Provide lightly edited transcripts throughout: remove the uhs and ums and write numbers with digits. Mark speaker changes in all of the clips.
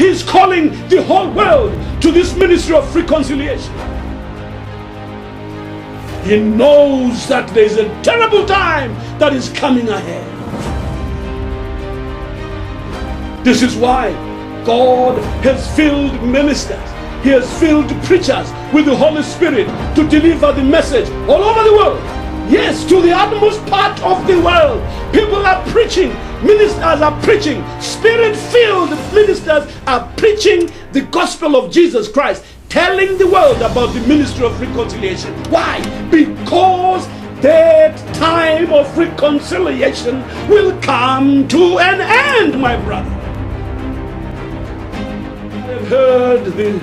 Speaker 1: He's calling the whole world to this ministry of reconciliation. He knows that there's a terrible time that is coming ahead. This is why God has filled ministers, He has filled preachers with the Holy Spirit to deliver the message all over the world. Yes, to the utmost part of the world. People are preaching, ministers are preaching, Spirit-filled ministers are preaching the gospel of Jesus Christ, telling the world about the ministry of reconciliation. Why? Because that time of reconciliation will come to an end, my brother. They've heard the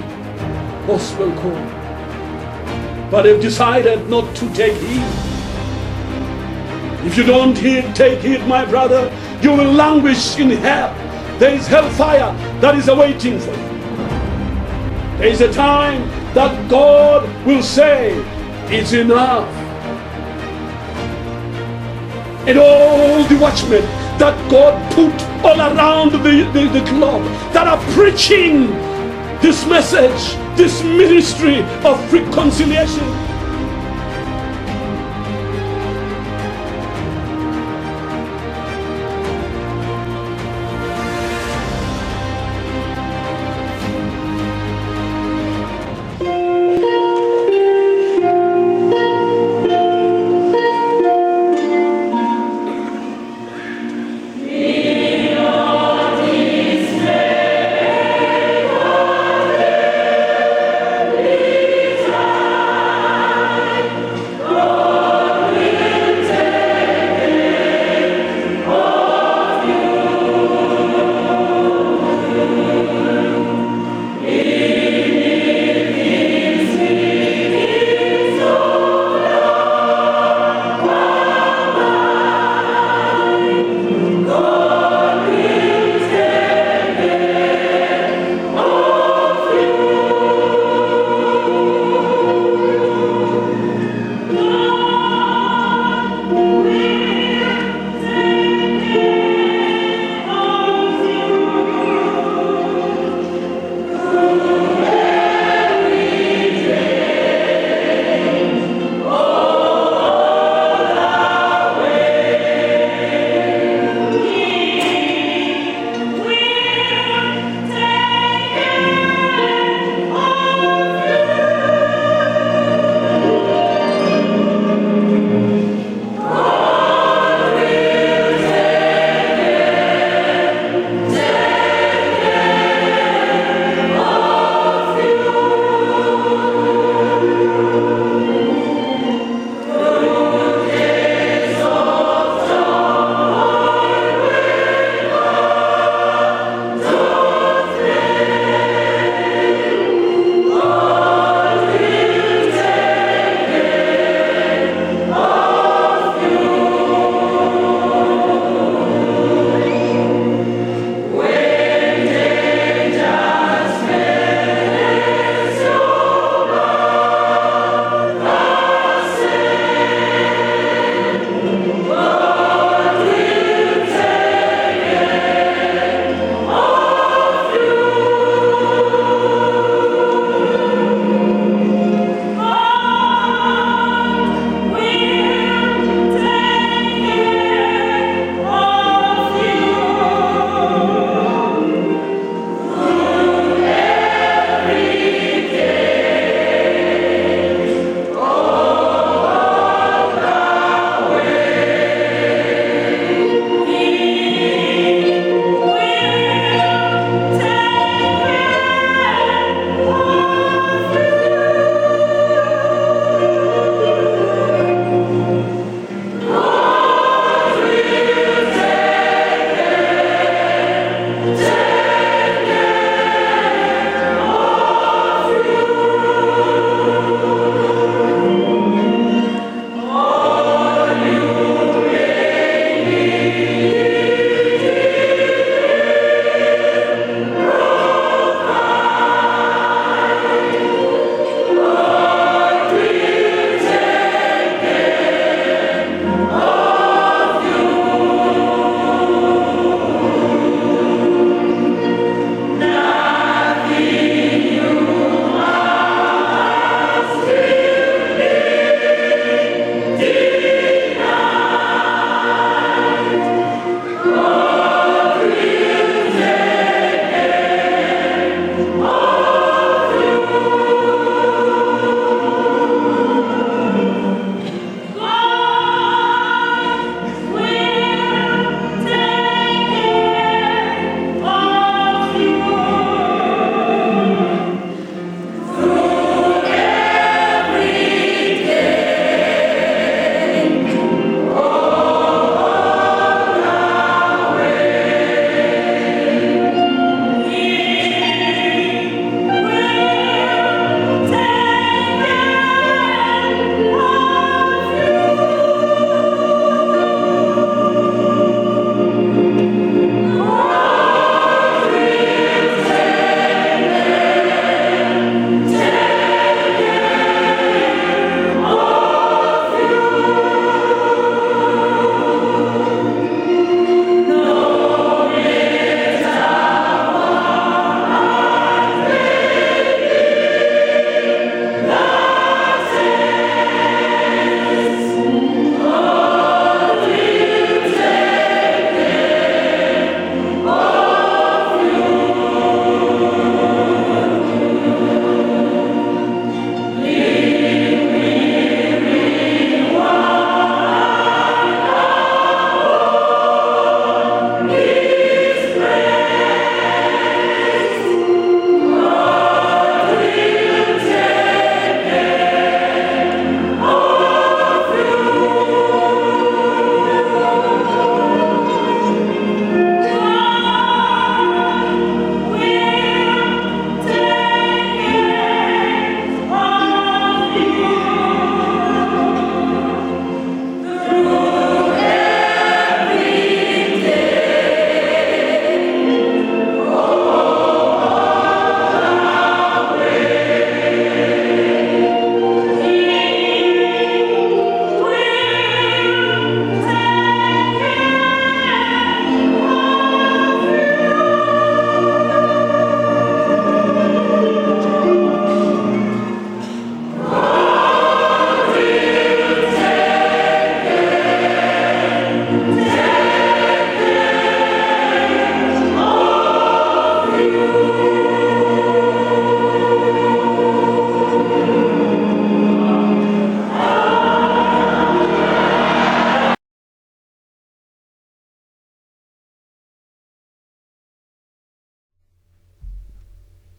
Speaker 1: gospel call, but they've decided not to take heed. If you don't take heed, my brother, you will languish in hell. There is hellfire that is awaiting for you. There is a time that God will say, it's enough. And all the watchmen that God put all around the globe that are preaching this message, this ministry of reconciliation.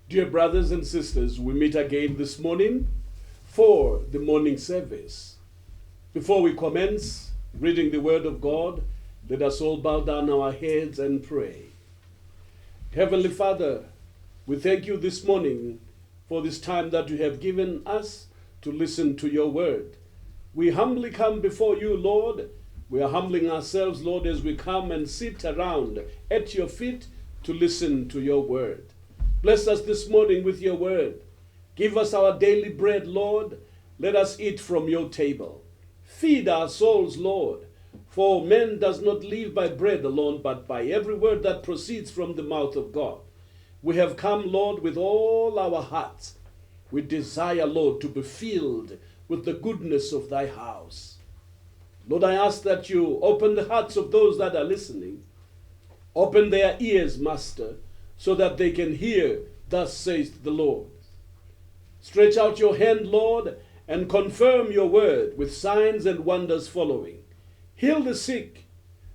Speaker 1: Dear brothers and sisters, we meet again this morning for the morning service. Before we commence reading the Word of God, let us all bow down our heads and pray. Heavenly Father, we thank you this morning for this time that you have given us to listen to your word. We humbly come before you, Lord. We are humbling ourselves, Lord, as we come and sit around at your feet to listen to your word. Bless us this morning with your word. Give us our daily bread, Lord. Let us eat from your table. Feed our souls, Lord. For man does not live by bread alone, but by every word that proceeds from the mouth of God. We have come, Lord, with all our hearts. We desire, Lord, to be filled with the goodness of thy house. Lord, I ask that you open the hearts of those that are listening. Open their ears, Master, so that they can hear, thus says the Lord. Stretch out your hand, Lord, and confirm your word with signs and wonders following. Heal the sick,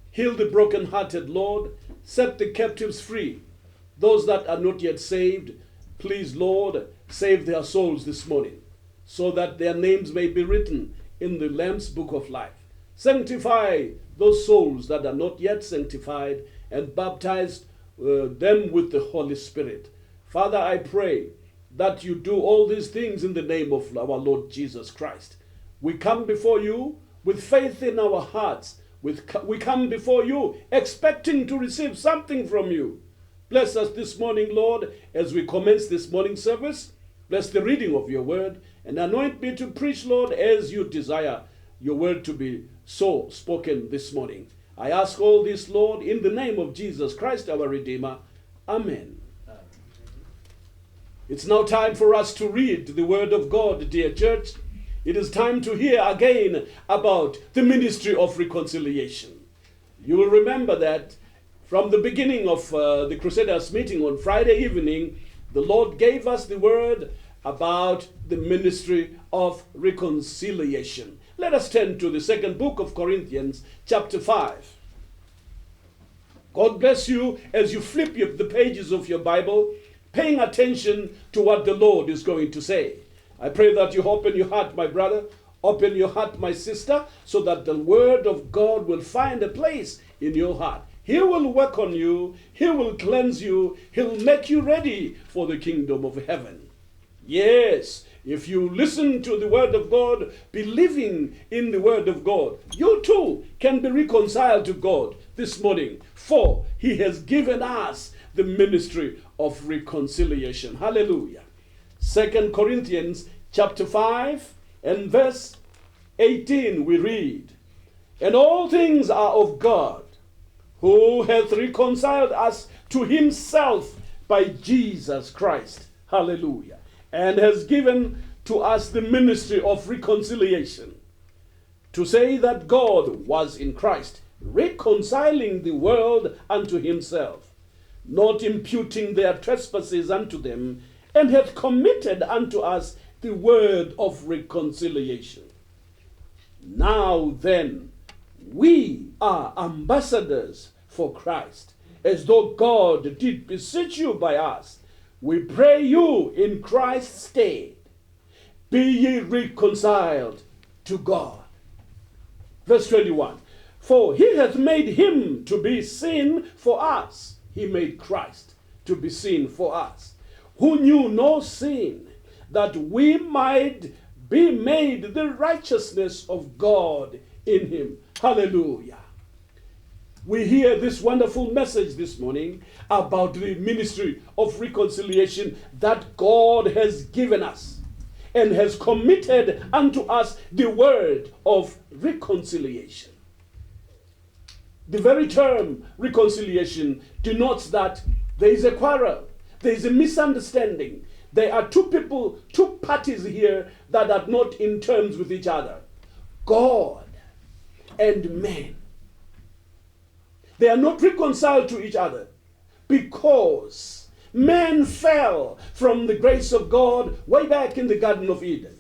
Speaker 1: heal the brokenhearted, Lord. Set the captives free. Those that are not yet saved, please, Lord, save their souls this morning, so that their names may be written in the Lamb's book of life. Sanctify those souls that are not yet sanctified, and baptize them with the Holy Spirit. Father, I pray that you do all these things in the name of our Lord Jesus Christ. We come before you with faith in our hearts. We come before you expecting to receive something from you. Bless us this morning, Lord, as we commence this morning service. Bless the reading of your word, and anoint me to preach, Lord, as you desire your word to be so spoken this morning. I ask all this, Lord, in the name of Jesus Christ, our Redeemer. Amen. It's now time for us to read the word of God, dear church. It is time to hear again about the ministry of reconciliation. You will remember that from the beginning of the Crusaders meeting on Friday evening, the Lord gave us the word about the ministry of reconciliation. Let us turn to the second book of Corinthians, chapter 5. God bless you as you flip the pages of your Bible, paying attention to what the Lord is going to say. I pray that you open your heart, my brother, open your heart, my sister, so that the word of God will find a place in your heart. He will work on you, he will cleanse you, he'll make you ready for the kingdom of heaven. Yes, if you listen to the word of God, believing in the word of God, you too can be reconciled to God this morning, for he has given us the ministry of reconciliation. Hallelujah. 2 Corinthians chapter 5 and verse 18 we read, "And all things are of God, who hath reconciled us to himself by Jesus Christ." Hallelujah. "And has given to us the ministry of reconciliation, to say that God was in Christ, reconciling the world unto himself, not imputing their trespasses unto them, and hath committed unto us the word of reconciliation. Now then, we are ambassadors for Christ, as though God did beseech you by us. We pray you in Christ's stead, be ye reconciled to God." Verse 21, "For he hath made him to be sin for us." He made Christ to be sin for us, "who knew no sin, that we might be made the righteousness of God in him." Hallelujah. We hear this wonderful message this morning about the ministry of reconciliation that God has given us and has committed unto us the word of reconciliation. The very term reconciliation denotes that there is a quarrel, there is a misunderstanding. There are two parties here that are not in terms with each other. God and man. They are not reconciled to each other because man fell from the grace of God way back in the Garden of Eden.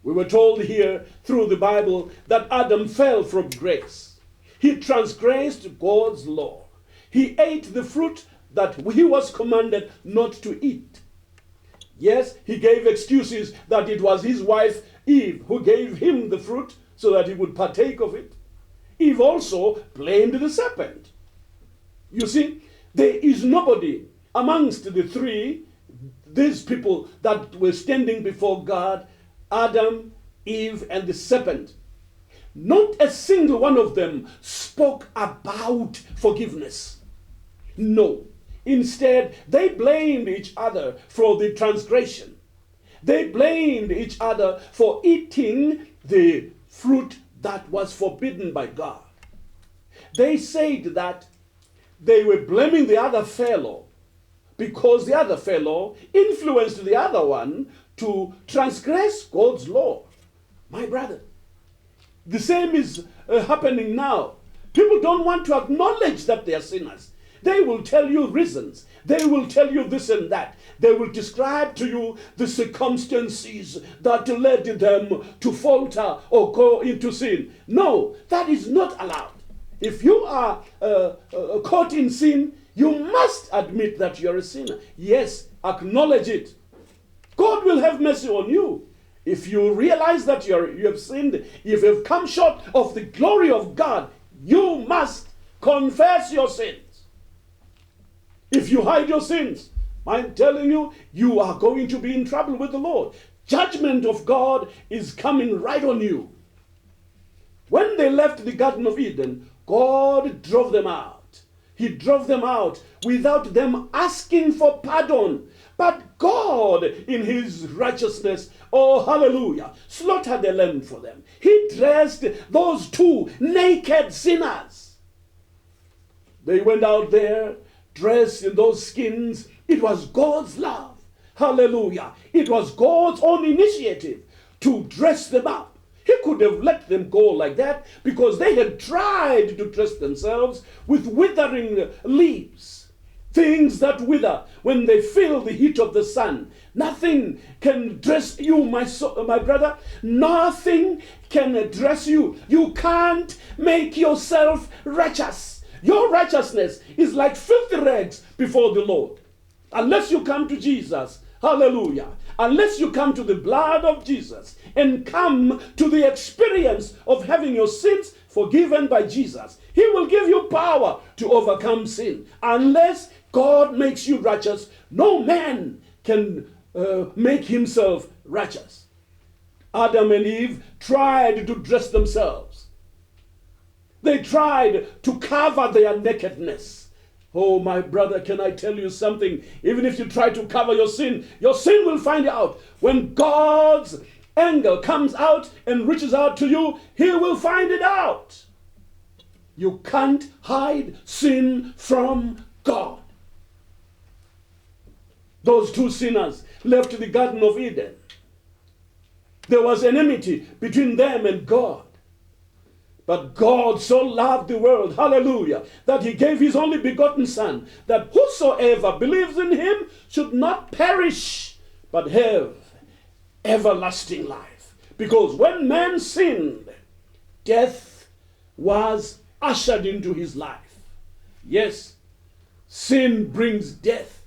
Speaker 1: We were told here through the Bible that Adam fell from grace. He transgressed God's law. He ate the fruit that he was commanded not to eat. Yes, he gave excuses that it was his wife Eve who gave him the fruit so that he would partake of it. Eve also blamed the serpent. You see, there is nobody amongst the three, these people that were standing before God, Adam, Eve, and the serpent. Not a single one of them spoke about forgiveness. No. Instead, they blamed each other for the transgression. They blamed each other for eating the fruit that was forbidden by God. They said that they were blaming the other fellow because the other fellow influenced the other one to transgress God's law. My brother, the same is happening now. People don't want to acknowledge that they are sinners. They will tell you reasons. They will tell you this and that. They will describe to you the circumstances that led them to falter or go into sin. No, that is not allowed. If you are caught in sin, you must admit that you're a sinner. Yes, acknowledge it. God will have mercy on you. If you realize that you have sinned, if you've come short of the glory of God, you must confess your sins. If you hide your sins, I'm telling you, you are going to be in trouble with the Lord. Judgment of God is coming right on you. When they left the Garden of Eden, God drove them out. He drove them out without them asking for pardon. But God, in his righteousness, oh hallelujah, slaughtered a lamb for them. He dressed those two naked sinners. They went out there dressed in those skins. It was God's love. Hallelujah. It was God's own initiative to dress them up. He could have let them go like that because they had tried to dress themselves with withering leaves. Things that wither when they feel the heat of the sun. Nothing can dress you, my brother. Nothing can dress you. You can't make yourself righteous. Your righteousness is like filthy rags before the Lord. Unless you come to Jesus, hallelujah, unless you come to the blood of Jesus and come to the experience of having your sins forgiven by Jesus, he will give you power to overcome sin. Unless God makes you righteous, no man can make himself righteous. Adam and Eve tried to dress themselves. They tried to cover their nakedness. Oh, my brother, can I tell you something? Even if you try to cover your sin will find out. When God's anger comes out and reaches out to you, he will find it out. You can't hide sin from God. Those two sinners left the Garden of Eden. There was enmity between them and God. But God so loved the world, hallelujah, that he gave his only begotten Son, that whosoever believes in him should not perish, but have everlasting life. Because when man sinned, death was ushered into his life. Yes, sin brings death.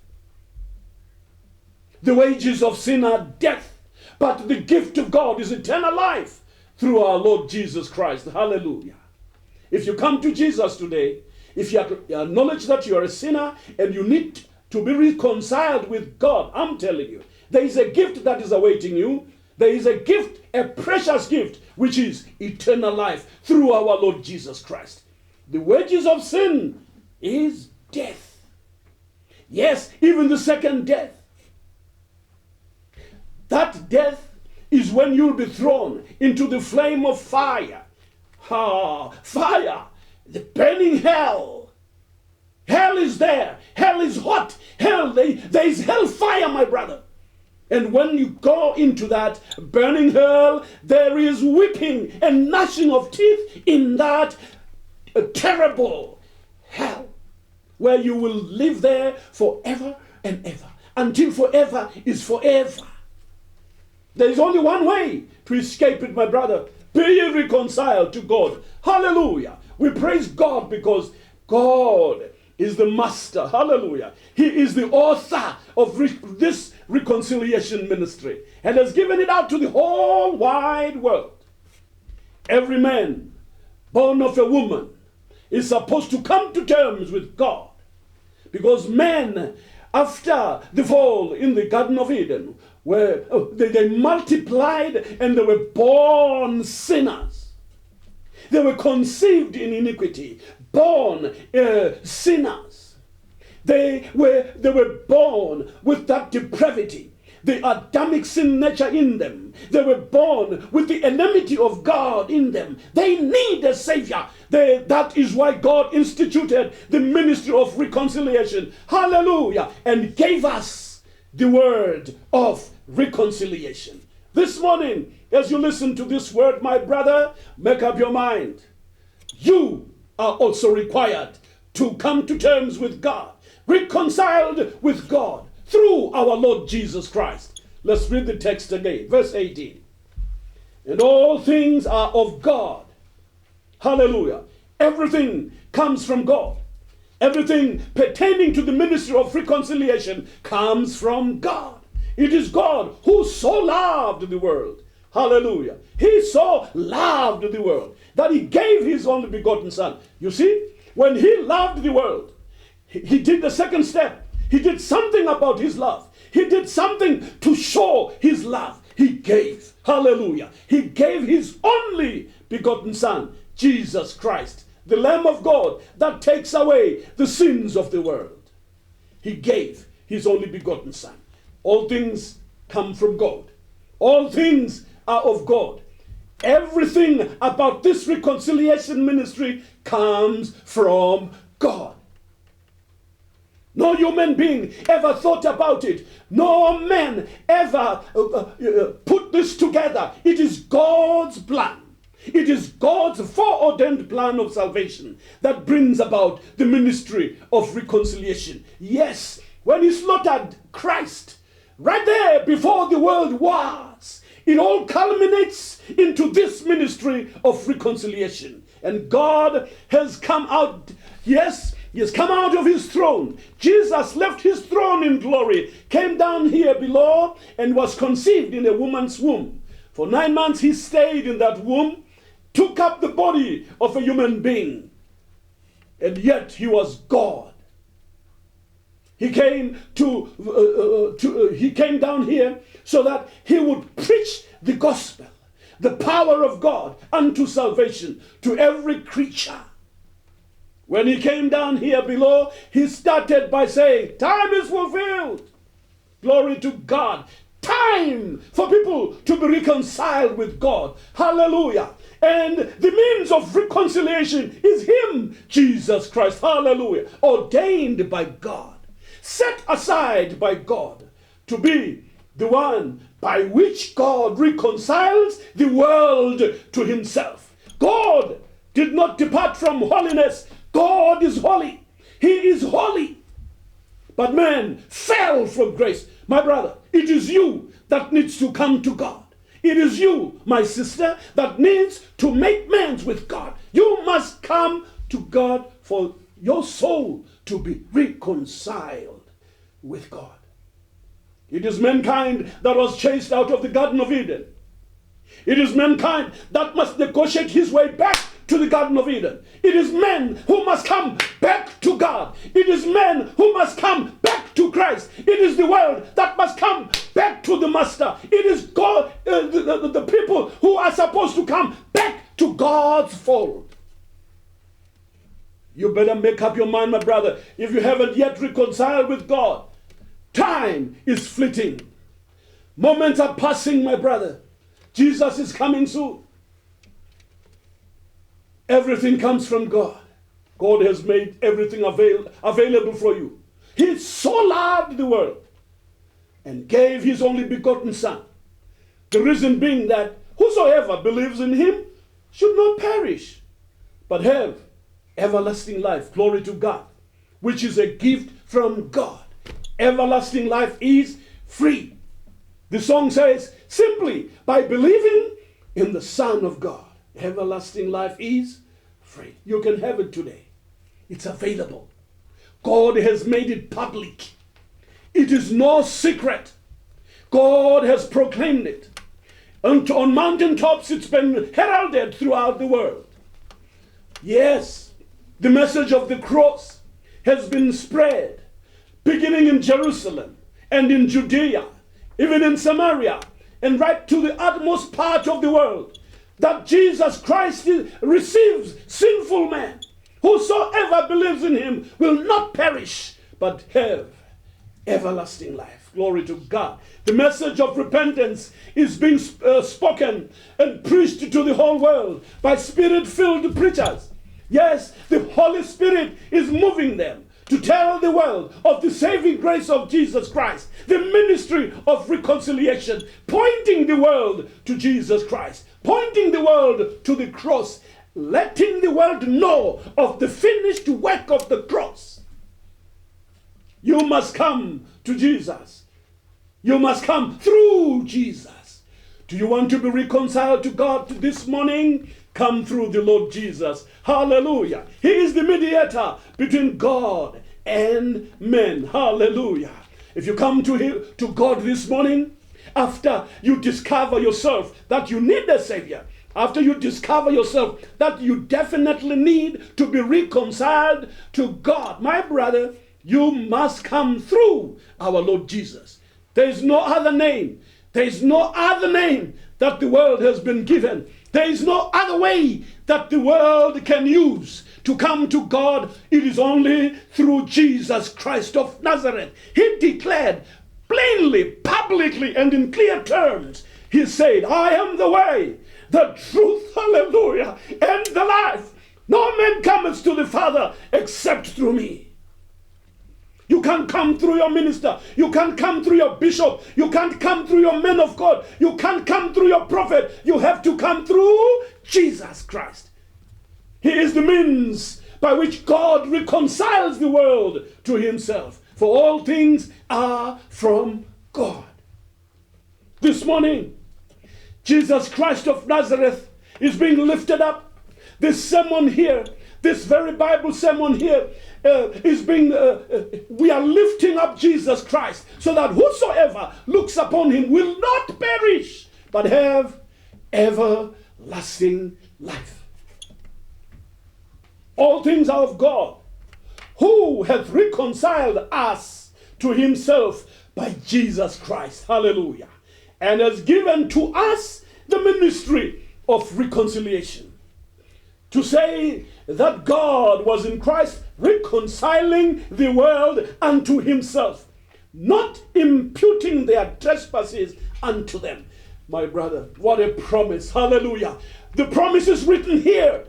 Speaker 1: The wages of sin are death, but the gift of God is eternal life through our Lord Jesus Christ. Hallelujah. If you come to Jesus today, if you acknowledge that you are a sinner and you need to be reconciled with God, I'm telling you, there is a gift that is awaiting you. There is a gift, a precious gift, which is eternal life through our Lord Jesus Christ. The wages of sin is death. Yes, even the second death. That death is when you'll be thrown into the flame of fire. Fire, the burning hell. Hell is there. Hell is hot. Hell, there is hellfire, my brother. And when you go into that burning hell, there is weeping and gnashing of teeth in that terrible hell, where you will live there forever and ever, until forever is forever. There is only one way to escape it, my brother. Be reconciled to God. Hallelujah. We praise God because God is the master. Hallelujah. He is the author of this reconciliation ministry and has given it out to the whole wide world. Every man born of a woman is supposed to come to terms with God, because men, after the fall in the Garden of Eden, they multiplied and they were born sinners. They were conceived in iniquity, born sinners. They were born with that depravity, the Adamic sin nature in them. They were born with the enmity of God in them. They need a Savior. That is why God instituted the ministry of reconciliation. Hallelujah. And gave us the word of reconciliation. This morning, as you listen to this word, my brother, make up your mind. You are also required to come to terms with God, reconciled with God through our Lord Jesus Christ. Let's read the text again. Verse 18. And all things are of God. Hallelujah. Everything comes from God. Everything pertaining to the ministry of reconciliation comes from God. It is God who so loved the world. Hallelujah. He so loved the world that he gave his only begotten Son. You see, when he loved the world, he did the second step. He did something about his love. He did something to show his love. He gave. Hallelujah. He gave his only begotten Son, Jesus Christ, the Lamb of God that takes away the sins of the world. He gave his only begotten Son. All things come from God. All things are of God. Everything about this reconciliation ministry comes from God. No human being ever thought about it. No man ever put this together. It is God's plan. It is God's foreordained plan of salvation that brings about the ministry of reconciliation. Yes, when he slaughtered Christ, right there before the world was, it all culminates into this ministry of reconciliation. And God has come out, yes, he has come out of his throne. Jesus left his throne in glory, came down here below, and was conceived in a woman's womb. For 9 months he stayed in that womb, took up the body of a human being, and yet he was God. He came he came down here so that he would preach the gospel, the power of God unto salvation to every creature. When he came down here below, he started by saying, time is fulfilled. Glory to God. Time for people to be reconciled with God. Hallelujah. And the means of reconciliation is him, Jesus Christ. Hallelujah. Ordained by God, set aside by God to be the one by which God reconciles the world to himself. God did not depart from holiness. God is holy. He is holy. But man fell from grace. My brother, it is you that needs to come to God. It is you, my sister, that needs to make amends with God. You must come to God for your soul to be reconciled with God. It is mankind that was chased out of the Garden of Eden. It is mankind that must negotiate his way back to the Garden of Eden. It is men who must come back to God. It is men who must come back to Christ. It is the world that must come back to the Master. It is God, the people who are supposed to come back to God's fold. You better make up your mind, my brother. If you haven't yet reconciled with God, time is fleeting. Moments are passing, my brother. Jesus is coming soon. Everything comes from God. God has made everything available for you. He so loved the world and gave his only begotten Son. The reason being that whosoever believes in him should not perish, but have everlasting life. Glory to God, which is a gift from God. Everlasting life is free. The song says, simply by believing in the Son of God, everlasting life is free. You can have it today. It's available. God has made it public. It is no secret. God has proclaimed it. And on mountaintops, it's been heralded throughout the world. Yes, the message of the cross has been spread, beginning in Jerusalem and in Judea, even in Samaria, and right to the utmost part of the world, that Jesus Christ receives sinful man. Whosoever believes in him will not perish, but have everlasting life. Glory to God. The message of repentance is being spoken and preached to the whole world by Spirit-filled preachers. Yes, the Holy Spirit is moving them to tell the world of the saving grace of Jesus Christ, the ministry of reconciliation, pointing the world to Jesus Christ, pointing the world to the cross, letting the world know of the finished work of the cross. You must come to Jesus. You must come through Jesus. Do you want to be reconciled to God this morning? Come through the Lord Jesus. Hallelujah. He is the mediator between God and men. Hallelujah. If you come to God this morning, after you discover yourself that you need a Savior, after you discover yourself that you definitely need to be reconciled to God, my brother, you must come through our Lord Jesus. There is no other name. There is no other name that the world has been given. There is no other way that the world can use to come to God. It is only through Jesus Christ of Nazareth. He declared plainly, publicly, and in clear terms. He said, I am the way, the truth, hallelujah, and the life. No man cometh to the Father except through me. You can't come through your minister. You can't come through your bishop. You can't come through your man of God. You can't come through your prophet. You have to come through Jesus Christ. He is the means by which God reconciles the world to himself. For all things are from God. This morning, Jesus Christ of Nazareth is being lifted up. This sermon here, this very Bible sermon here, we are lifting up Jesus Christ so that whosoever looks upon him will not perish, but have everlasting life. All things are of God, who hath reconciled us to himself by Jesus Christ. Hallelujah. And has given to us the ministry of reconciliation. To say that God was in Christ reconciling the world unto himself, not imputing their trespasses unto them. My brother, what a promise. Hallelujah. The promise is written here.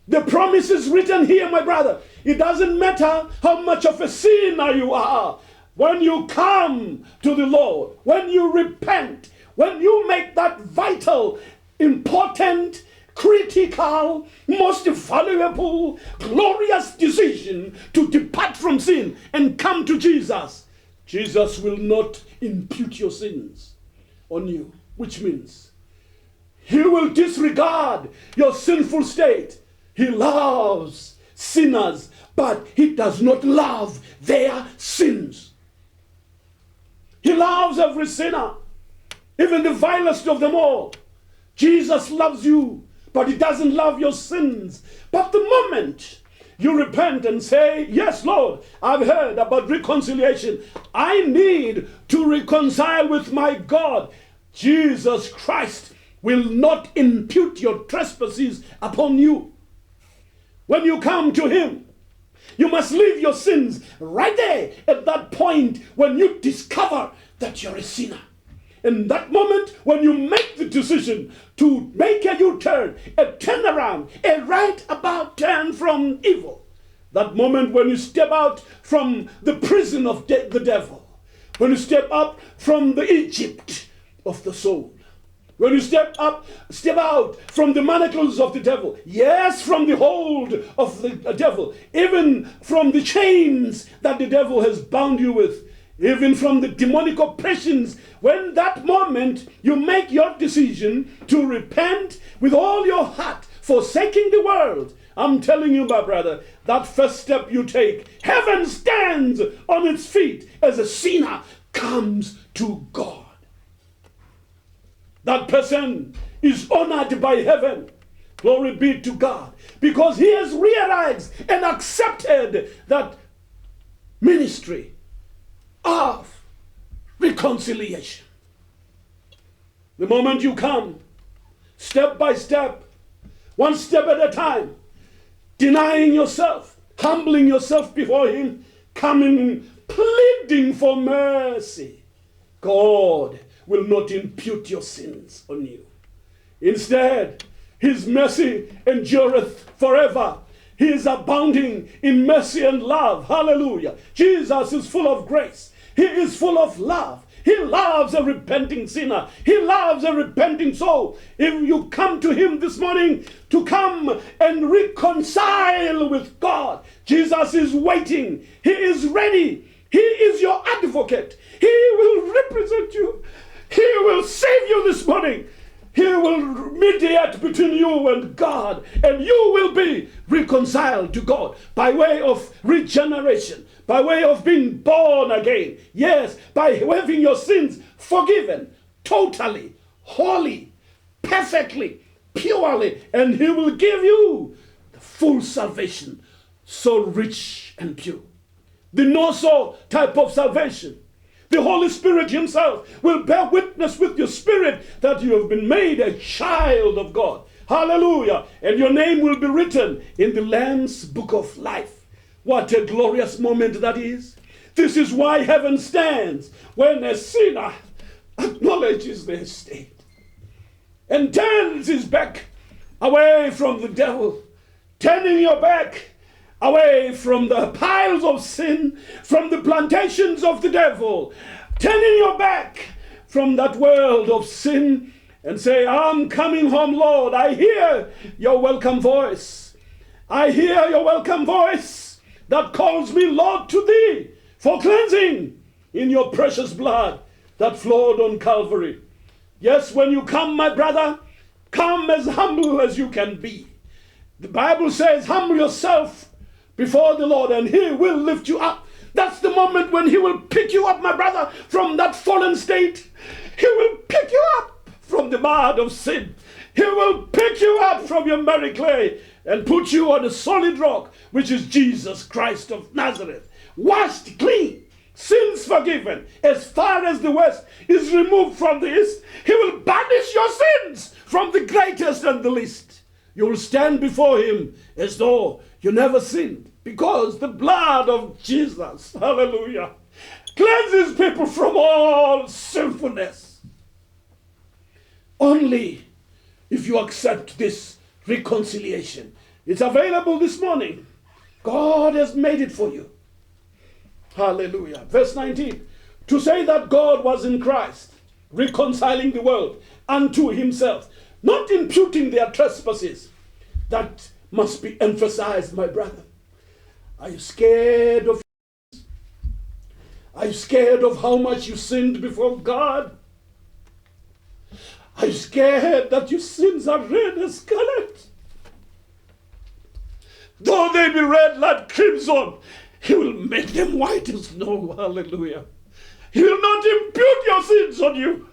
Speaker 1: The promise is written here, my brother. It doesn't matter how much of a sinner you are. When you come to the Lord, when you repent, when you make that vital, important, critical, most valuable, glorious decision to depart from sin and come to Jesus, Jesus will not impute your sins on you, which means he will disregard your sinful state. He loves sinners, but he does not love their sins. He loves every sinner, even the vilest of them all. Jesus loves you, but he doesn't love your sins. But the moment you repent and say, yes, Lord, I've heard about reconciliation. I need to reconcile with my God. Jesus Christ will not impute your trespasses upon you. When you come to him, you must leave your sins right there at that point when you discover that you're a sinner. In that moment, when you make the decision to make a U-turn, a turnaround, a right about turn from evil, that moment when you step out from the prison of the devil, when you step up from the Egypt of the soul, when you step out from the manacles of the devil, yes, from the hold of the devil, even from the chains that the devil has bound you with, even from the demonic oppressions, when that moment you make your decision to repent with all your heart, forsaking the world I'm telling you, my brother, that first step you take, heaven stands on its feet as a sinner comes to God. That person is honored by heaven. Glory be to God. Because he has realized and accepted that ministry of reconciliation. The moment you come, step by step, one step at a time, denying yourself, humbling yourself before him, coming, pleading for mercy, God will not impute your sins on you. Instead, his mercy endureth forever. He is abounding in mercy and love. Hallelujah. Jesus is full of grace. He is full of love. He loves a repenting sinner. He loves a repenting soul. If you come to him this morning to come and reconcile with God, Jesus is waiting. He is ready. He is your advocate. He will represent you. He will save you this morning. He will mediate between you and God, and you will be reconciled to God by way of regeneration, by way of being born again. Yes, by having your sins forgiven totally, wholly, perfectly, purely, and he will give you the full salvation, so rich and pure. The no-so type of salvation. The Holy Spirit himself will bear witness with your spirit that you have been made a child of God. Hallelujah. And your name will be written in the Lamb's book of life. What a glorious moment that is. This is why heaven stands when a sinner acknowledges their state and turns his back away from the devil, turning your back away from the piles of sin, from the plantations of the devil, turning your back from that world of sin and say, I'm coming home, Lord. I hear your welcome voice. I hear your welcome voice that calls me, Lord, to thee for cleansing in your precious blood that flowed on Calvary. Yes, when you come, my brother, come as humble as you can be. The Bible says, humble yourself before the Lord and he will lift you up. That's the moment when he will pick you up, my brother, from that fallen state. He will pick you up from the mud of sin. He will pick you up from your merry clay and put you on a solid rock, which is Jesus Christ of Nazareth. Washed clean, sins forgiven. As far as the west is removed from the east, he will banish your sins from the greatest and the least. You will stand before him as though you never sinned, because the blood of Jesus, hallelujah, cleanses people from all sinfulness. Only if you accept this reconciliation. It's available this morning. God has made it for you. Hallelujah. Verse 19. To say that God was in Christ, reconciling the world unto himself, not imputing their trespasses. That must be emphasized, my brother. Are you scared of? Are you scared of how much you sinned before God? Are you scared that your sins are red as scarlet? Though they be red like crimson, he will make them white as snow. Hallelujah. He will not impute your sins on you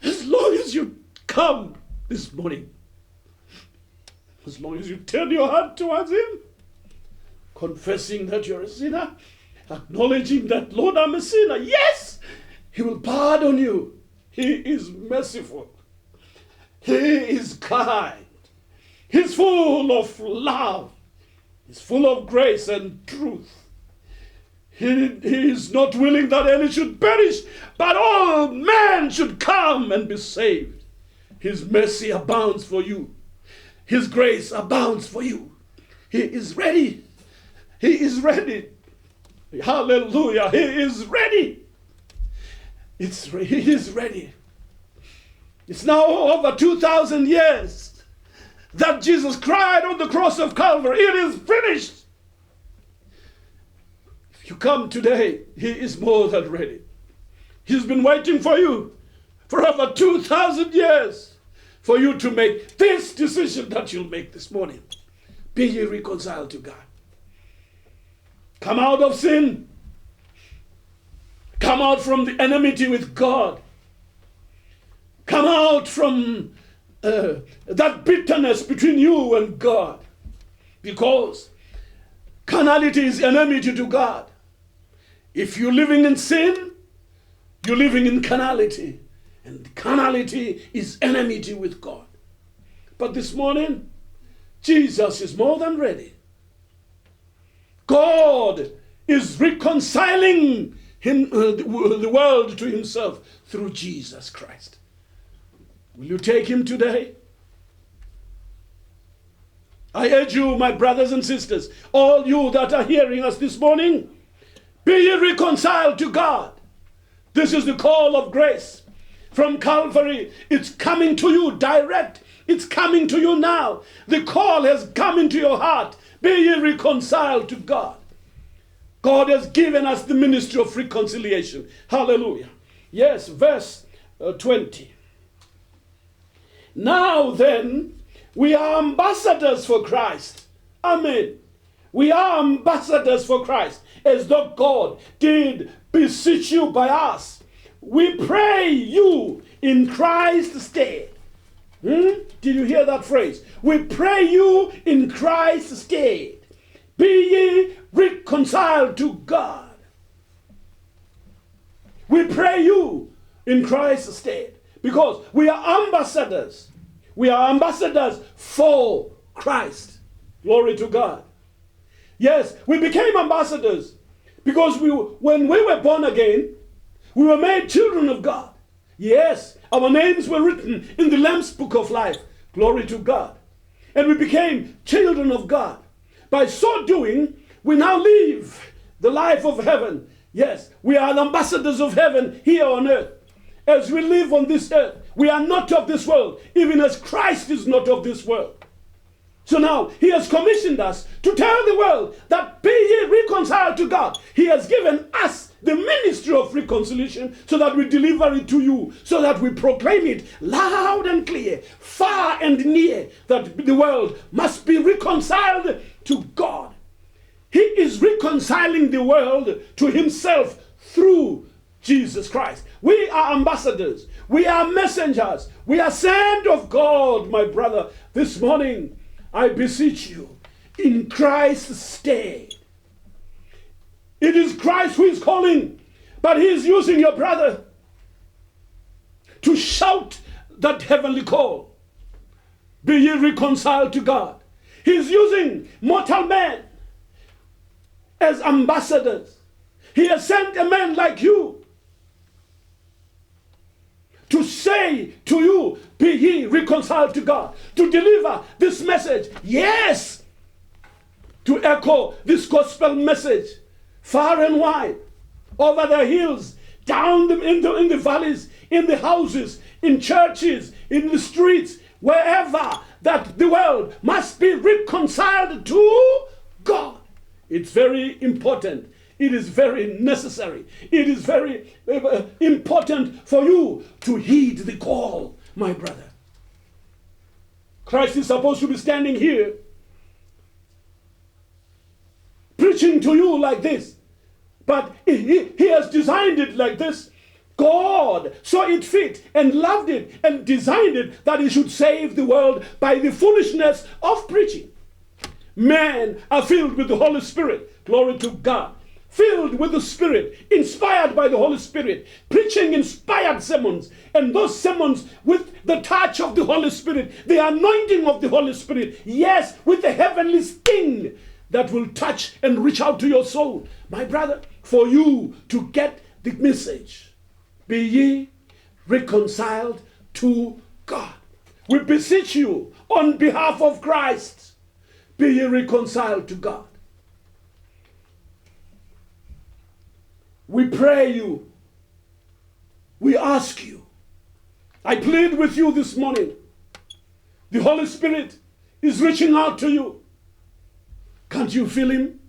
Speaker 1: as long as you come this morning. As long as you turn your heart towards him, confessing that you're a sinner, acknowledging that, Lord, I'm a sinner. Yes, he will pardon you. He is merciful. He is kind. He's full of love. He's full of grace and truth. He is not willing that any should perish, but all men should come and be saved. His mercy abounds for you. His grace abounds for you. He is ready. He is ready. Hallelujah. He is ready. He is ready. It's now over 2,000 years that Jesus cried on the cross of Calvary, it is finished. If you come today, he is more than ready. He's been waiting for you for over 2,000 years for you to make this decision that you'll make this morning. Be ye reconciled to God. Come out of sin. Come out from the enmity with God. Come out from that bitterness between you and God. Because carnality is enmity to God. If you're living in sin, you're living in carnality. And carnality is enmity with God. But this morning, Jesus is more than ready. God is reconciling the world to himself through Jesus Christ. Will you take him today? I urge you, my brothers and sisters, all you that are hearing us this morning, be ye reconciled to God. This is the call of grace from Calvary. It's coming to you direct. It's coming to you now. The call has come into your heart. Be ye reconciled to God. God has given us the ministry of reconciliation. Hallelujah. Yes, verse 20. Now then, we are ambassadors for Christ. Amen. We are ambassadors for Christ, as though God did beseech you by us. We pray you in Christ's stead. Did you hear that phrase? We pray you in Christ's stead. Be ye reconciled to God. We pray you in Christ's stead. Because we are ambassadors. We are ambassadors for Christ. Glory to God. Yes, we became ambassadors because when we were born again, we were made children of God. Yes, our names were written in the Lamb's Book of Life. Glory to God. And we became children of God. By so doing, we now live the life of heaven. Yes, we are ambassadors of heaven here on earth. As we live on this earth, we are not of this world, even as Christ is not of this world. So now, he has commissioned us to tell the world that be ye reconciled to God. He has given us the ministry of reconciliation so that we deliver it to you, so that we proclaim it loud and clear, far and near, that the world must be reconciled to God. He is reconciling the world to himself through Jesus Christ. We are ambassadors. We are messengers. We are sent of God, my brother. This morning, I beseech you, in Christ's stead. It is Christ who is calling, but he is using your brother to shout that heavenly call. Be ye reconciled to God. He is using mortal men as ambassadors. He has sent a man like you to say to you, be ye reconciled to God, to deliver this message, yes, to echo this gospel message far and wide, over the hills, down in the valleys, in the houses, in churches, in the streets, wherever, that the world must be reconciled to God. It's very important. It is very necessary. It is very important for you to heed the call, my brother. Christ is supposed to be standing here preaching to you like this. But he has designed it like this. God saw it fit and loved it and designed it that he should save the world by the foolishness of preaching. Men are filled with the Holy Spirit. Glory to God. Filled with the Spirit, inspired by the Holy Spirit, preaching inspired sermons, and those sermons with the touch of the Holy Spirit, the anointing of the Holy Spirit, yes, with the heavenly sting that will touch and reach out to your soul. My brother, for you to get the message, be ye reconciled to God. We beseech you on behalf of Christ, be ye reconciled to God. We pray you. We ask you. I plead with you this morning. The Holy Spirit is reaching out to you. Can't you feel him?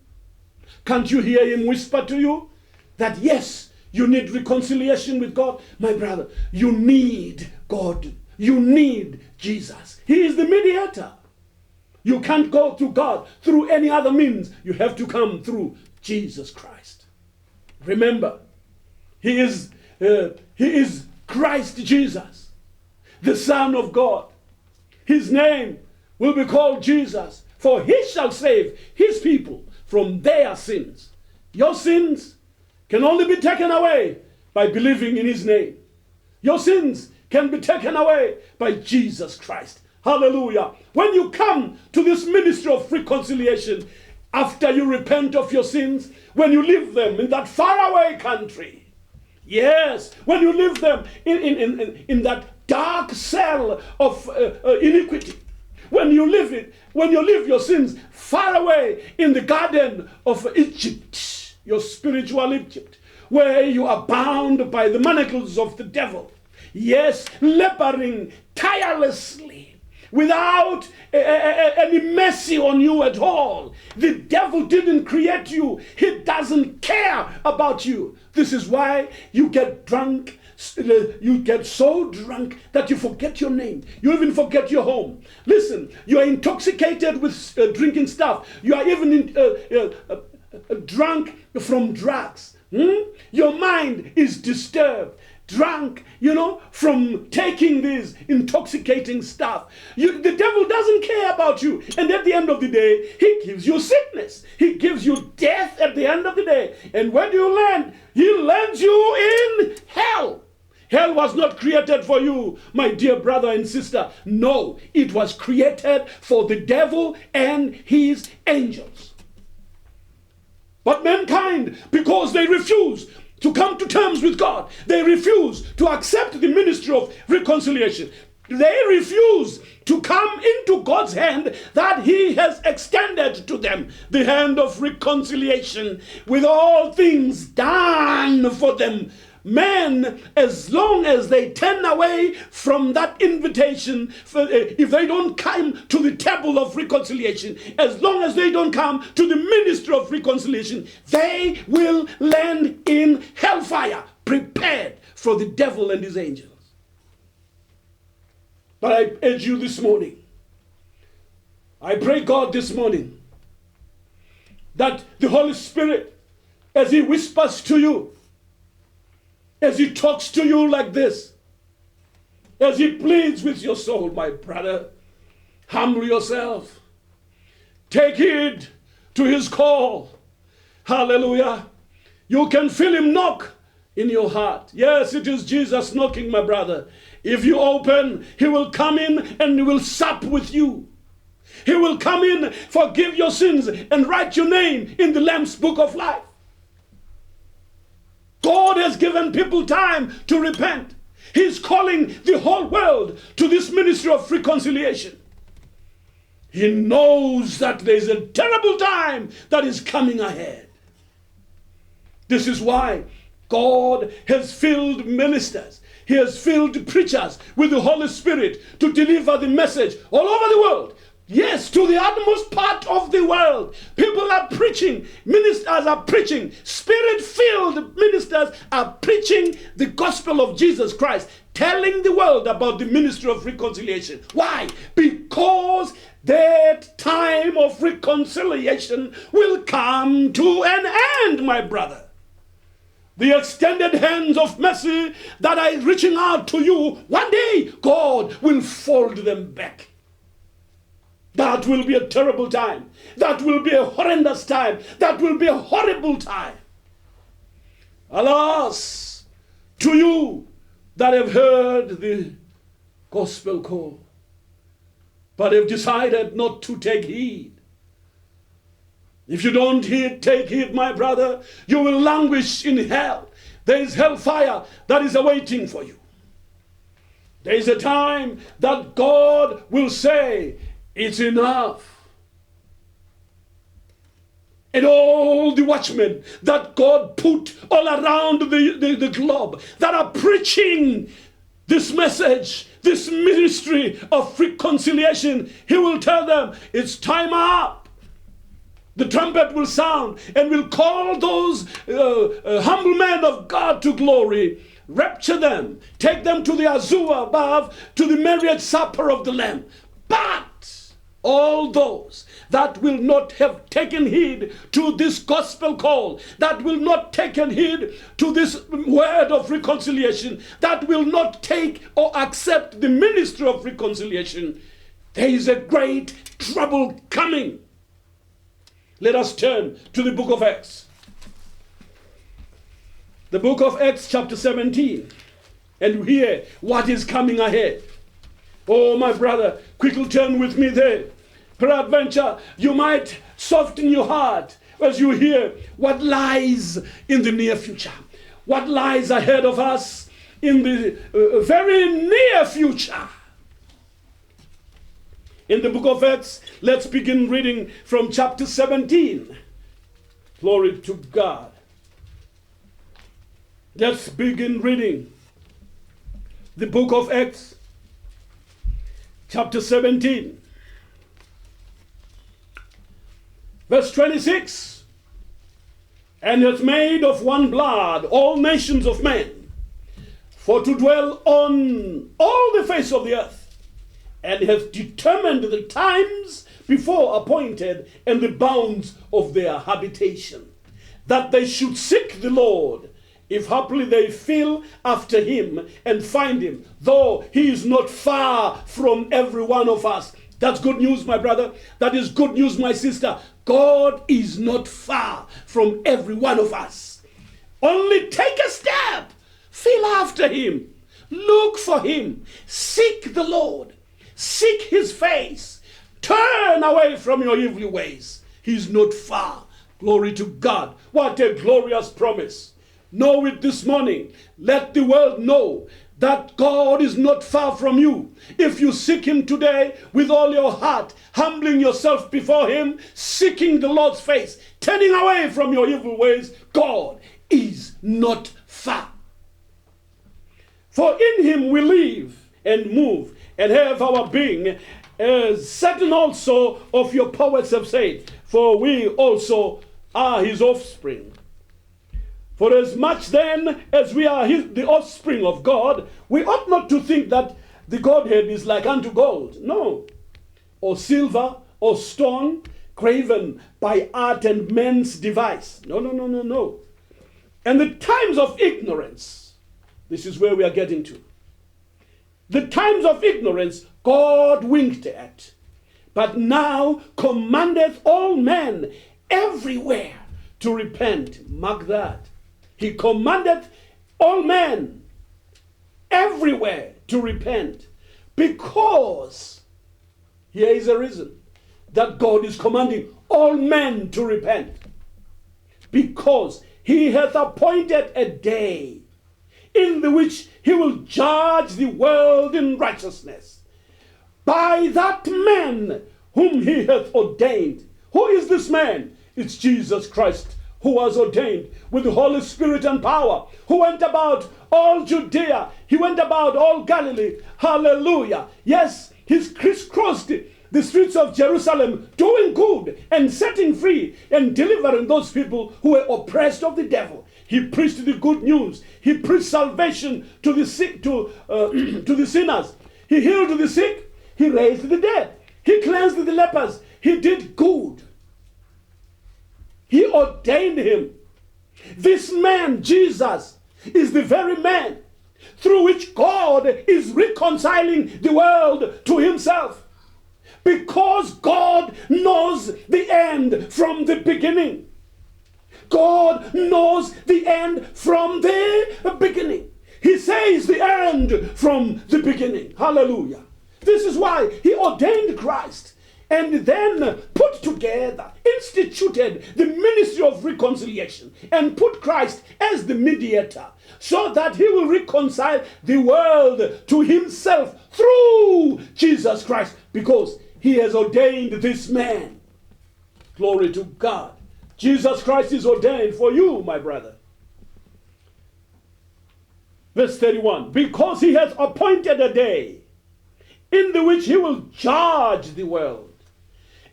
Speaker 1: Can't you hear him whisper to you that yes, you need reconciliation with God? My brother, you need God. You need Jesus. He is the mediator. You can't go to God through any other means. You have to come through Jesus Christ. Remember, He is Christ Jesus, the Son of God. His name will be called Jesus, for He shall save His people from their sins. Your sins can only be taken away by believing in His name. Your sins can be taken away by Jesus Christ. Hallelujah. When you come to this ministry of reconciliation, after you repent of your sins, when you leave them in that faraway country, yes, when you leave them in that dark cell of iniquity, when you leave your sins far away in the garden of Egypt, your spiritual Egypt, where you are bound by the manacles of the devil, yes, laboring tirelessly, without any mercy on you at all. The devil didn't create you. He doesn't care about you. This is why you get drunk. You get so drunk that you forget your name. You even forget your home. Listen, you are intoxicated with drinking stuff. You are even drunk from drugs. Your mind is disturbed. Drunk, from taking this intoxicating stuff. The devil doesn't care about you. And at the end of the day, he gives you sickness. He gives you death at the end of the day. And where do you land? He lands you in hell. Hell was not created for you, my dear brother and sister. No, it was created for the devil and his angels. But mankind, because they refuse to come to terms with God, they refuse to accept the ministry of reconciliation. They refuse to come into God's hand that He has extended to them, the hand of reconciliation, with all things done for them. Men, as long as they turn away from that invitation, if they don't come to the table of reconciliation, as long as they don't come to the ministry of reconciliation, they will land in hellfire, prepared for the devil and his angels. But I urge you this morning, I pray God this morning, that the Holy Spirit, as He whispers to you, as He talks to you like this, as He pleads with your soul, my brother, humble yourself. Take heed to His call. Hallelujah. You can feel Him knock in your heart. Yes, it is Jesus knocking, my brother. If you open, He will come in and He will sup with you. He will come in, forgive your sins, and write your name in the Lamb's book of life. God has given people time to repent. He's calling the whole world to this ministry of reconciliation. He knows that there's a terrible time that is coming ahead. This is why God has filled ministers. He has filled preachers with the Holy Spirit to deliver the message all over the world. Yes, to the utmost part of the world. People are preaching. Ministers are preaching. Spirit-filled ministers are preaching the gospel of Jesus Christ, telling the world about the ministry of reconciliation. Why? Because that time of reconciliation will come to an end, my brother. The extended hands of mercy that are reaching out to you, one day God will fold them back. That will be a terrible time. That will be a horrendous time. That will be a horrible time. Alas, to you that have heard the gospel call, but have decided not to take heed. If you don't take heed, my brother, you will languish in hell. There is hellfire that is awaiting for you. There is a time that God will say, it's enough. And all the watchmen that God put all around the globe that are preaching this message, this ministry of reconciliation, He will tell them, it's time up. The trumpet will sound and will call those humble men of God to glory, rapture them, take them to the azure above, to the marriage supper of the Lamb. But all those that will not have taken heed to this gospel call, that will not taken heed to this word of reconciliation, that will not take or accept the ministry of reconciliation, there is a great trouble coming. Let us turn to the book of Acts. The book of Acts chapter 17, and hear what is coming ahead. Oh, my brother, quickly turn with me there. Peradventure, you might soften your heart as you hear what lies in the near future, what lies ahead of us in the very near future. In the book of Acts, let's begin reading from chapter 17. Glory to God. Let's begin reading the book of Acts, chapter 17. Verse 26, and hath made of one blood all nations of men, for to dwell on all the face of the earth, and hath determined the times before appointed and the bounds of their habitation, that they should seek the Lord, if haply they feel after him and find him, though he is not far from every one of us. That's good news, my brother. That is good news, my sister. God is not far from every one of us. Only take a step. Feel after him. Look for him. Seek the Lord. Seek his face. Turn away from your evil ways. He's not far. Glory to God. What a glorious promise. Know it this morning. Let the world know that God is not far from you. If you seek him today with all your heart, humbling yourself before him, seeking the Lord's face, turning away from your evil ways, God is not far. For in him we live and move and have our being, as certain also of your poets have said, for we also are his offspring. For as much then as we are the offspring of God, we ought not to think that the Godhead is like unto gold, no, or silver, or stone, graven by art and men's device. No. And the times of ignorance, this is where we are getting to. The times of ignorance God winked at, but now commandeth all men everywhere to repent. Mark that. He commanded all men everywhere to repent, because here is a reason that God is commanding all men to repent. Because he hath appointed a day in the which he will judge the world in righteousness by that man whom he hath ordained. Who is this man? It's Jesus Christ, who was ordained with the Holy Spirit and power, who went about all Judea, he went about all Galilee. Hallelujah. Yes, he's crisscrossed the streets of Jerusalem, doing good and setting free and delivering those people who were oppressed of the devil. He preached the good news. He preached salvation to the sick, to the sinners. He healed the sick. He raised the dead. He cleansed the lepers. He did good. He ordained him. This man, Jesus, is the very man through which God is reconciling the world to himself. Because God knows the end from the beginning. God knows the end from the beginning. He says the end from the beginning. Hallelujah. This is why he ordained Christ, and then put together, instituted the ministry of reconciliation, and put Christ as the mediator, so that he will reconcile the world to himself through Jesus Christ, because he has ordained this man. Glory to God. Jesus Christ is ordained for you, my brother. Verse 31, because he has appointed a day in the which he will judge the world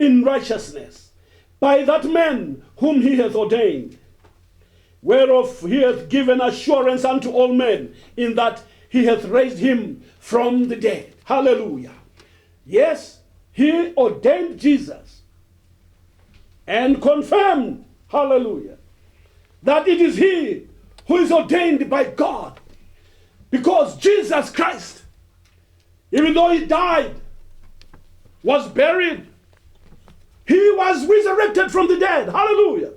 Speaker 1: in righteousness by that man whom he hath ordained, whereof he hath given assurance unto all men, in that he hath raised him from the dead. Hallelujah. Yes, He ordained Jesus and confirmed, hallelujah, that it is he who is ordained by God. Because Jesus Christ, even though he died, was buried, he was resurrected from the dead. Hallelujah.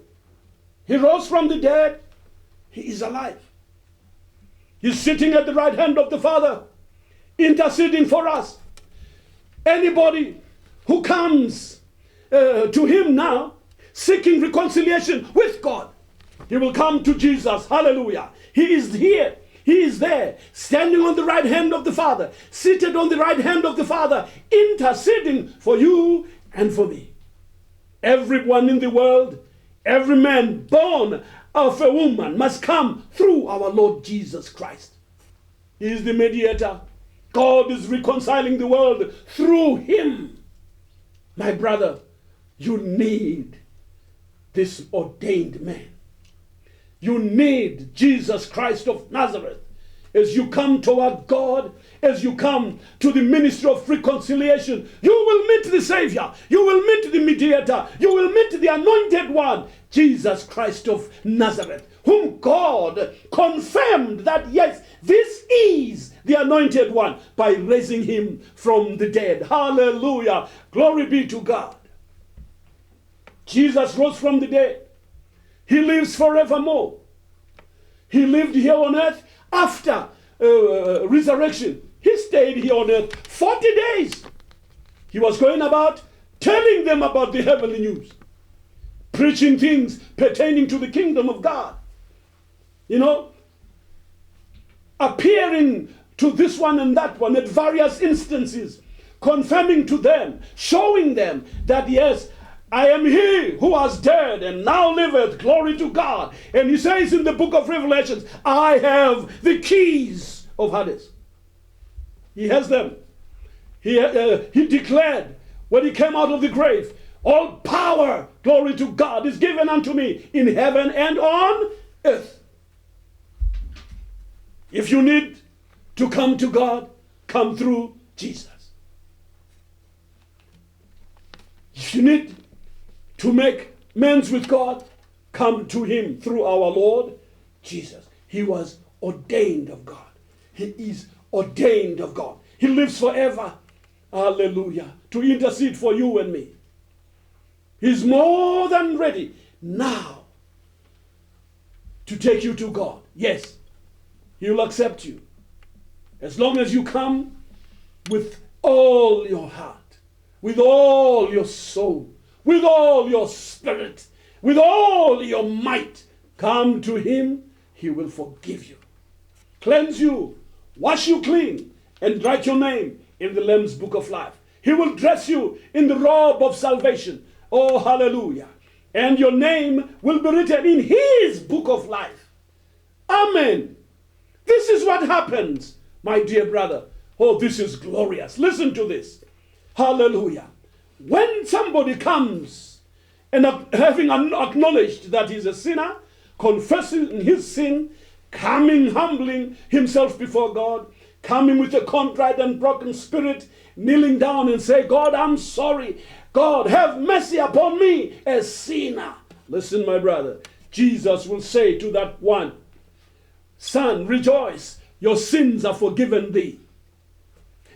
Speaker 1: He rose from the dead. He is alive. He's sitting at the right hand of the Father, interceding for us. Anybody who comes to him now, seeking reconciliation with God, he will come to Jesus. Hallelujah. He is here. He is there, standing on the right hand of the Father, seated on the right hand of the Father, interceding for you and for me. Everyone in the world, every man born of a woman must come through our Lord Jesus Christ. He is the mediator. God is reconciling the world through him. My brother, you need this ordained man. You need Jesus Christ of Nazareth. As you come toward God, as you come to the ministry of reconciliation, you will meet the Savior. You will meet the mediator. You will meet the anointed one, Jesus Christ of Nazareth, whom God confirmed that, yes, this is the anointed one by raising him from the dead. Hallelujah. Glory be to God. Jesus rose from the dead. He lives forevermore. He lived here on earth after resurrection. He stayed here on earth 40 days. He was going about telling them about the heavenly news, preaching things pertaining to the kingdom of God. You know, appearing to this one and that one at various instances, confirming to them, showing them that, yes, I am he who was dead and now liveth, glory to God. And he says in the book of Revelations, I have the keys of Hades. He has them. He declared when he came out of the grave, all power, glory to God, is given unto me in heaven and on earth. If you need to come to God, come through Jesus. If you need to make amends with God, come to him through our Lord Jesus. He was ordained of God. He is ordained of God. He lives forever. Hallelujah. To intercede for you and me. He's more than ready now to take you to God. Yes, he will accept you. As long as you come with all your heart, with all your soul, with all your spirit, with all your might, come to him. He will forgive you, cleanse you, wash you clean, and write your name in the Lamb's book of life. He will dress you in the robe of salvation. Oh, hallelujah. And your name will be written in his book of life. Amen. This is what happens, my dear brother. Oh, this is glorious. Listen to this. Hallelujah. When somebody comes and having acknowledged that he's a sinner, confessing his sin, coming, humbling himself before God, coming with a contrite and broken spirit, kneeling down and say, God, I'm sorry. God, have mercy upon me, a sinner. Listen, my brother, Jesus will say to that one, son, rejoice, your sins are forgiven thee.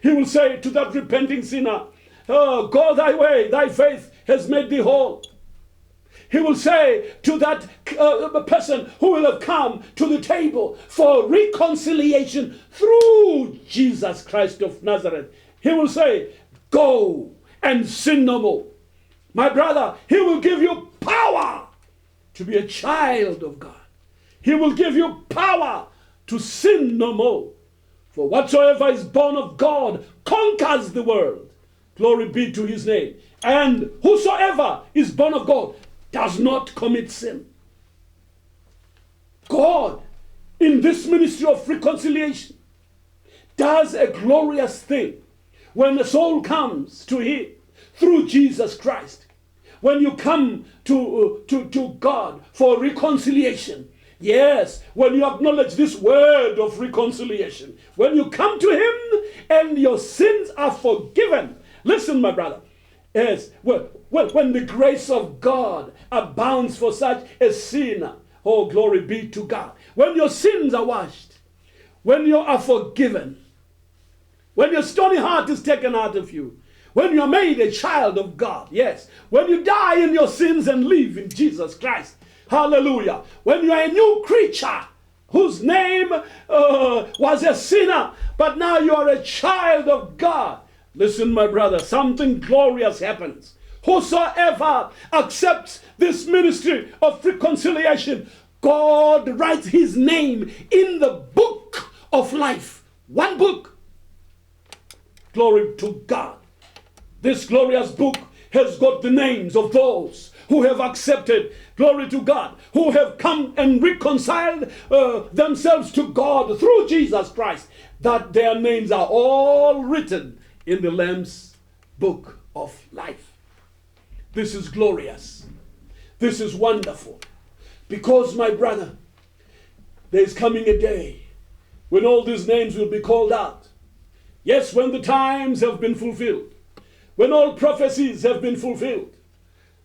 Speaker 1: He will say to that repenting sinner, oh, go thy way, thy faith has made thee whole. He will say to that person who will have come to the table for reconciliation through Jesus Christ of Nazareth, he will say, go and sin no more. My brother, he will give you power to be a child of God. He will give you power to sin no more. For whatsoever is born of God conquers the world. Glory be to his name. And whosoever is born of God does not commit sin. God, in this ministry of reconciliation, does a glorious thing when the soul comes to him through Jesus Christ. When you come to God for reconciliation, yes, when you acknowledge this word of reconciliation, when you come to him and your sins are forgiven. Listen, my brother, Yes, when the grace of God abounds for such a sinner, oh, glory be to God. When your sins are washed, when you are forgiven, when your stony heart is taken out of you, when you are made a child of God, yes, when you die in your sins and live in Jesus Christ, hallelujah, when you are a new creature whose name was a sinner, but now you are a child of God. Listen, my brother, something glorious happens. Whosoever accepts this ministry of reconciliation, God writes his name in the book of life. One book. Glory to God. This glorious book has got the names of those who have accepted, glory to God, who have come and reconciled themselves to God through Jesus Christ, that their names are all written in the Lamb's book of life. This is glorious. This is wonderful. Because, my brother, there is coming a day when all these names will be called out. Yes, when the times have been fulfilled. When all prophecies have been fulfilled.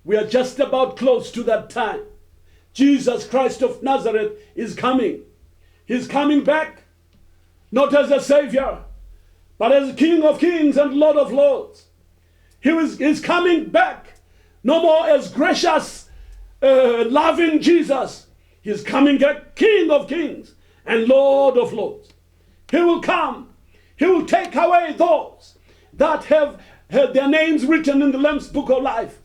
Speaker 1: We are just about close to that time. Jesus Christ of Nazareth is coming. He's coming back, not as a savior, but as King of kings and Lord of lords. He's coming back, no more as gracious, loving Jesus. He's coming back, King of kings and Lord of lords. He will come. He will take away those that have had their names written in the Lamb's book of life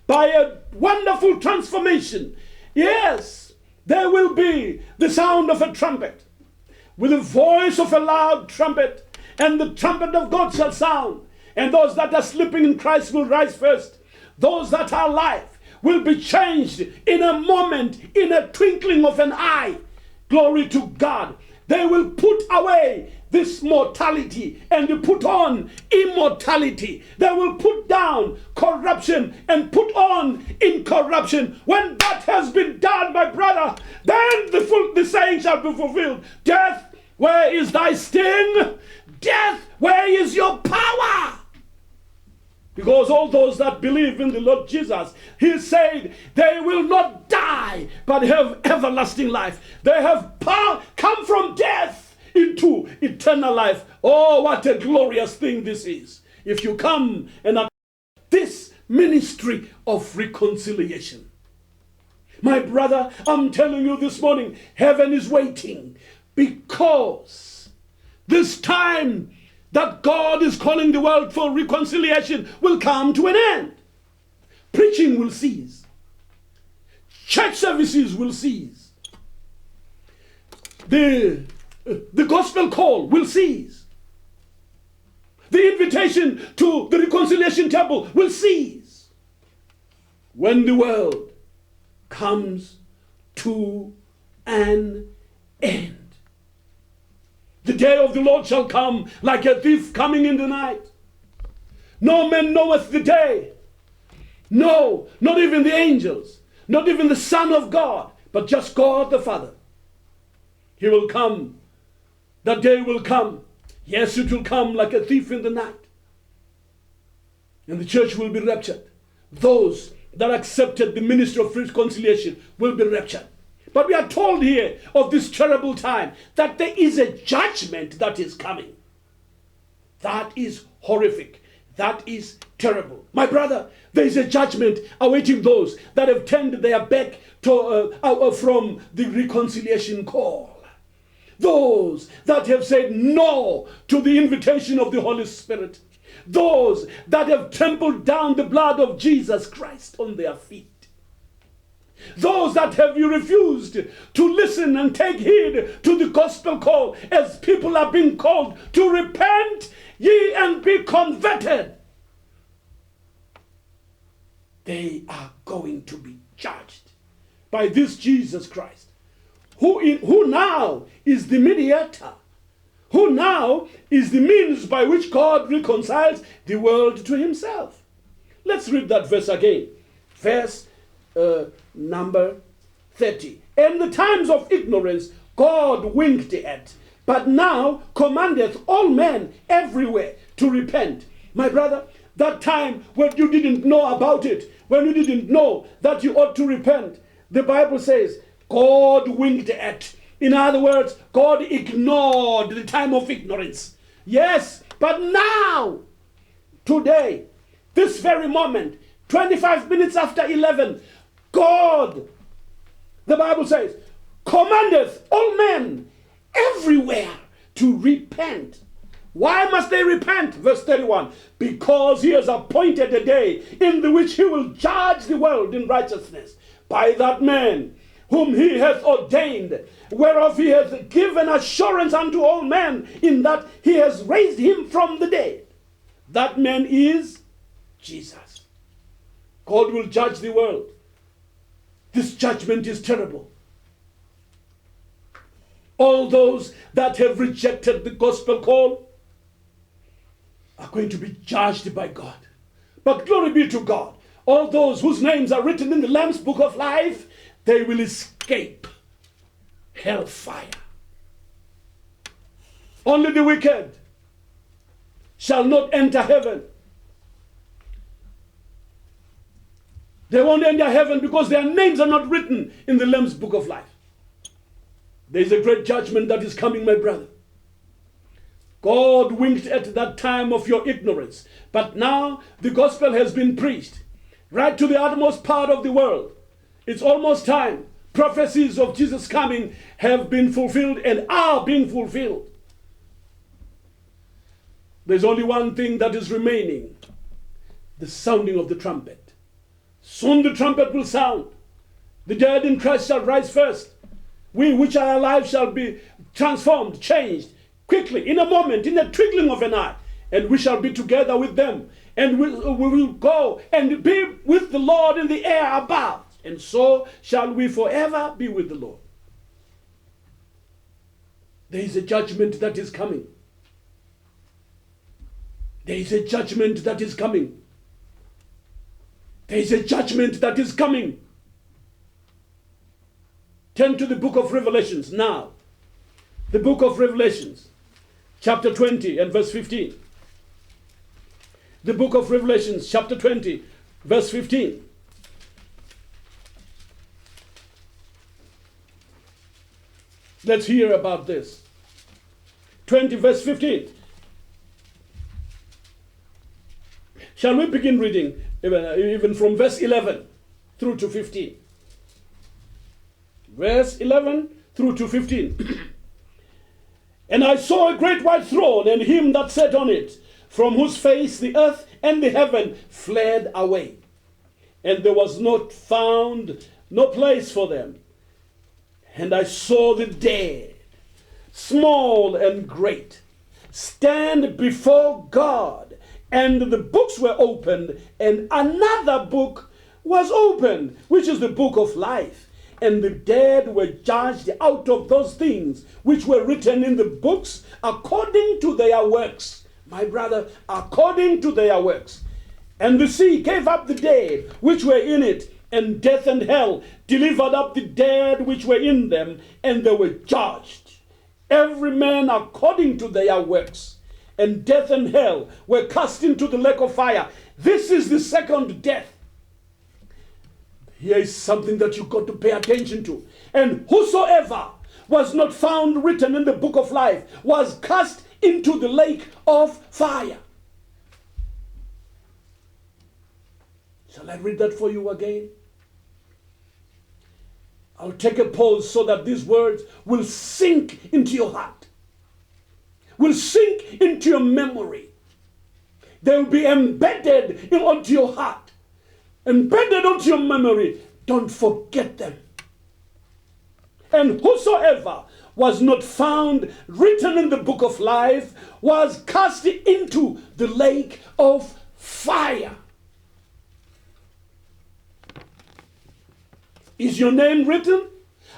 Speaker 1: by a wonderful transformation. Yes, there will be the sound of a trumpet, with the voice of a loud trumpet, and the trumpet of God shall sound, and those that are sleeping in Christ will rise first. Those that are alive will be changed in a moment, in a twinkling of an eye. Glory to God. They will put away this mortality and put on immortality. They will put down corruption and put on incorruption. When that has been done, my brother, then the saying shall be fulfilled. Death, where is thy sting? Death, where is your power? Because all those that believe in the Lord Jesus, he said, they will not die, but have everlasting life. They have come from death into eternal life. Oh, what a glorious thing this is. If you come and accept this ministry of reconciliation. My brother, I'm telling you this morning, heaven is waiting, because this time that God is calling the world for reconciliation will come to an end. Preaching will cease. Church services will cease. The gospel call will cease. The invitation to the reconciliation table will cease. When the world comes to an end. The day of the Lord shall come like a thief coming in the night. No man knoweth the day. No, not even the angels, not even the Son of God, but just God the Father. He will come. That day will come. Yes, it will come like a thief in the night. And the church will be raptured. Those that accepted the ministry of reconciliation will be raptured. But we are told here of this terrible time that there is a judgment that is coming. That is horrific. That is terrible. My brother, there is a judgment awaiting those that have turned their back from the reconciliation call. Those that have said no to the invitation of the Holy Spirit. Those that have trampled down the blood of Jesus Christ on their feet. Those that have refused to listen and take heed to the gospel call, as people are being called to repent ye and be converted. They are going to be judged by this Jesus Christ, who now is the mediator, who now is the means by which God reconciles the world to himself. Let's read that verse again. Verse number 30. In the times of ignorance, God winked at, but now commandeth all men everywhere to repent. My brother, that time when you didn't know about it, when you didn't know that you ought to repent, the Bible says God winked at. In other words, God ignored the time of ignorance. Yes, but now, today, this very moment, 25 minutes after 11, God, the Bible says, commandeth all men everywhere to repent. Why must they repent? Verse 31. Because he has appointed a day in the which he will judge the world in righteousness by that man whom he hath ordained, whereof he hath given assurance unto all men, in that he has raised him from the dead. That man is Jesus. God will judge the world. This judgment is terrible. All those that have rejected the gospel call are going to be judged by God. But glory be to God. All those whose names are written in the Lamb's book of life, they will escape hellfire. Only the wicked shall not enter heaven. They won't enter heaven because their names are not written in the Lamb's book of life. There is a great judgment that is coming, my brother. God winked at that time of your ignorance, but now the gospel has been preached right to the utmost part of the world. It's almost time. Prophecies of Jesus coming have been fulfilled and are being fulfilled. There's only one thing that is remaining: the sounding of the trumpet. Soon the trumpet will sound. The dead in Christ shall rise first. We which are alive shall be transformed, changed, quickly, in a moment, in a twinkling of an eye. And we shall be together with them. And we will go and be with the Lord in the air above. And so shall we forever be with the Lord. There is a judgment that is coming. There is a judgment that is coming. There is a judgment that is coming. Turn to the book of Revelations now. The book of Revelations, chapter 20 and verse 15. The book of Revelations, chapter 20, verse 15. Let's hear about this. 20 verse 15. Shall we begin reading even from verse 11 through to 15? Verse 11 through to 15. And I saw a great white throne, and him that sat on it, from whose face the earth and the heaven fled away. And there was not found no place for them. And I saw the dead, small and great, stand before God. And the books were opened, and another book was opened, which is the book of life. And the dead were judged out of those things which were written in the books according to their works. My brother, according to their works. And the sea gave up the dead which were in it, and death and hell delivered up the dead which were in them, and they were judged, every man according to their works. And death and hell were cast into the lake of fire. This is the second death. Here is something that you've got to pay attention to. And whosoever was not found written in the book of life was cast into the lake of fire. Shall I read that for you again? I'll take a pause so that these words will sink into your heart, will sink into your memory. They will be embedded onto your heart, embedded onto your memory. Don't forget them. And whosoever was not found written in the book of life was cast into the lake of fire. Is your name written?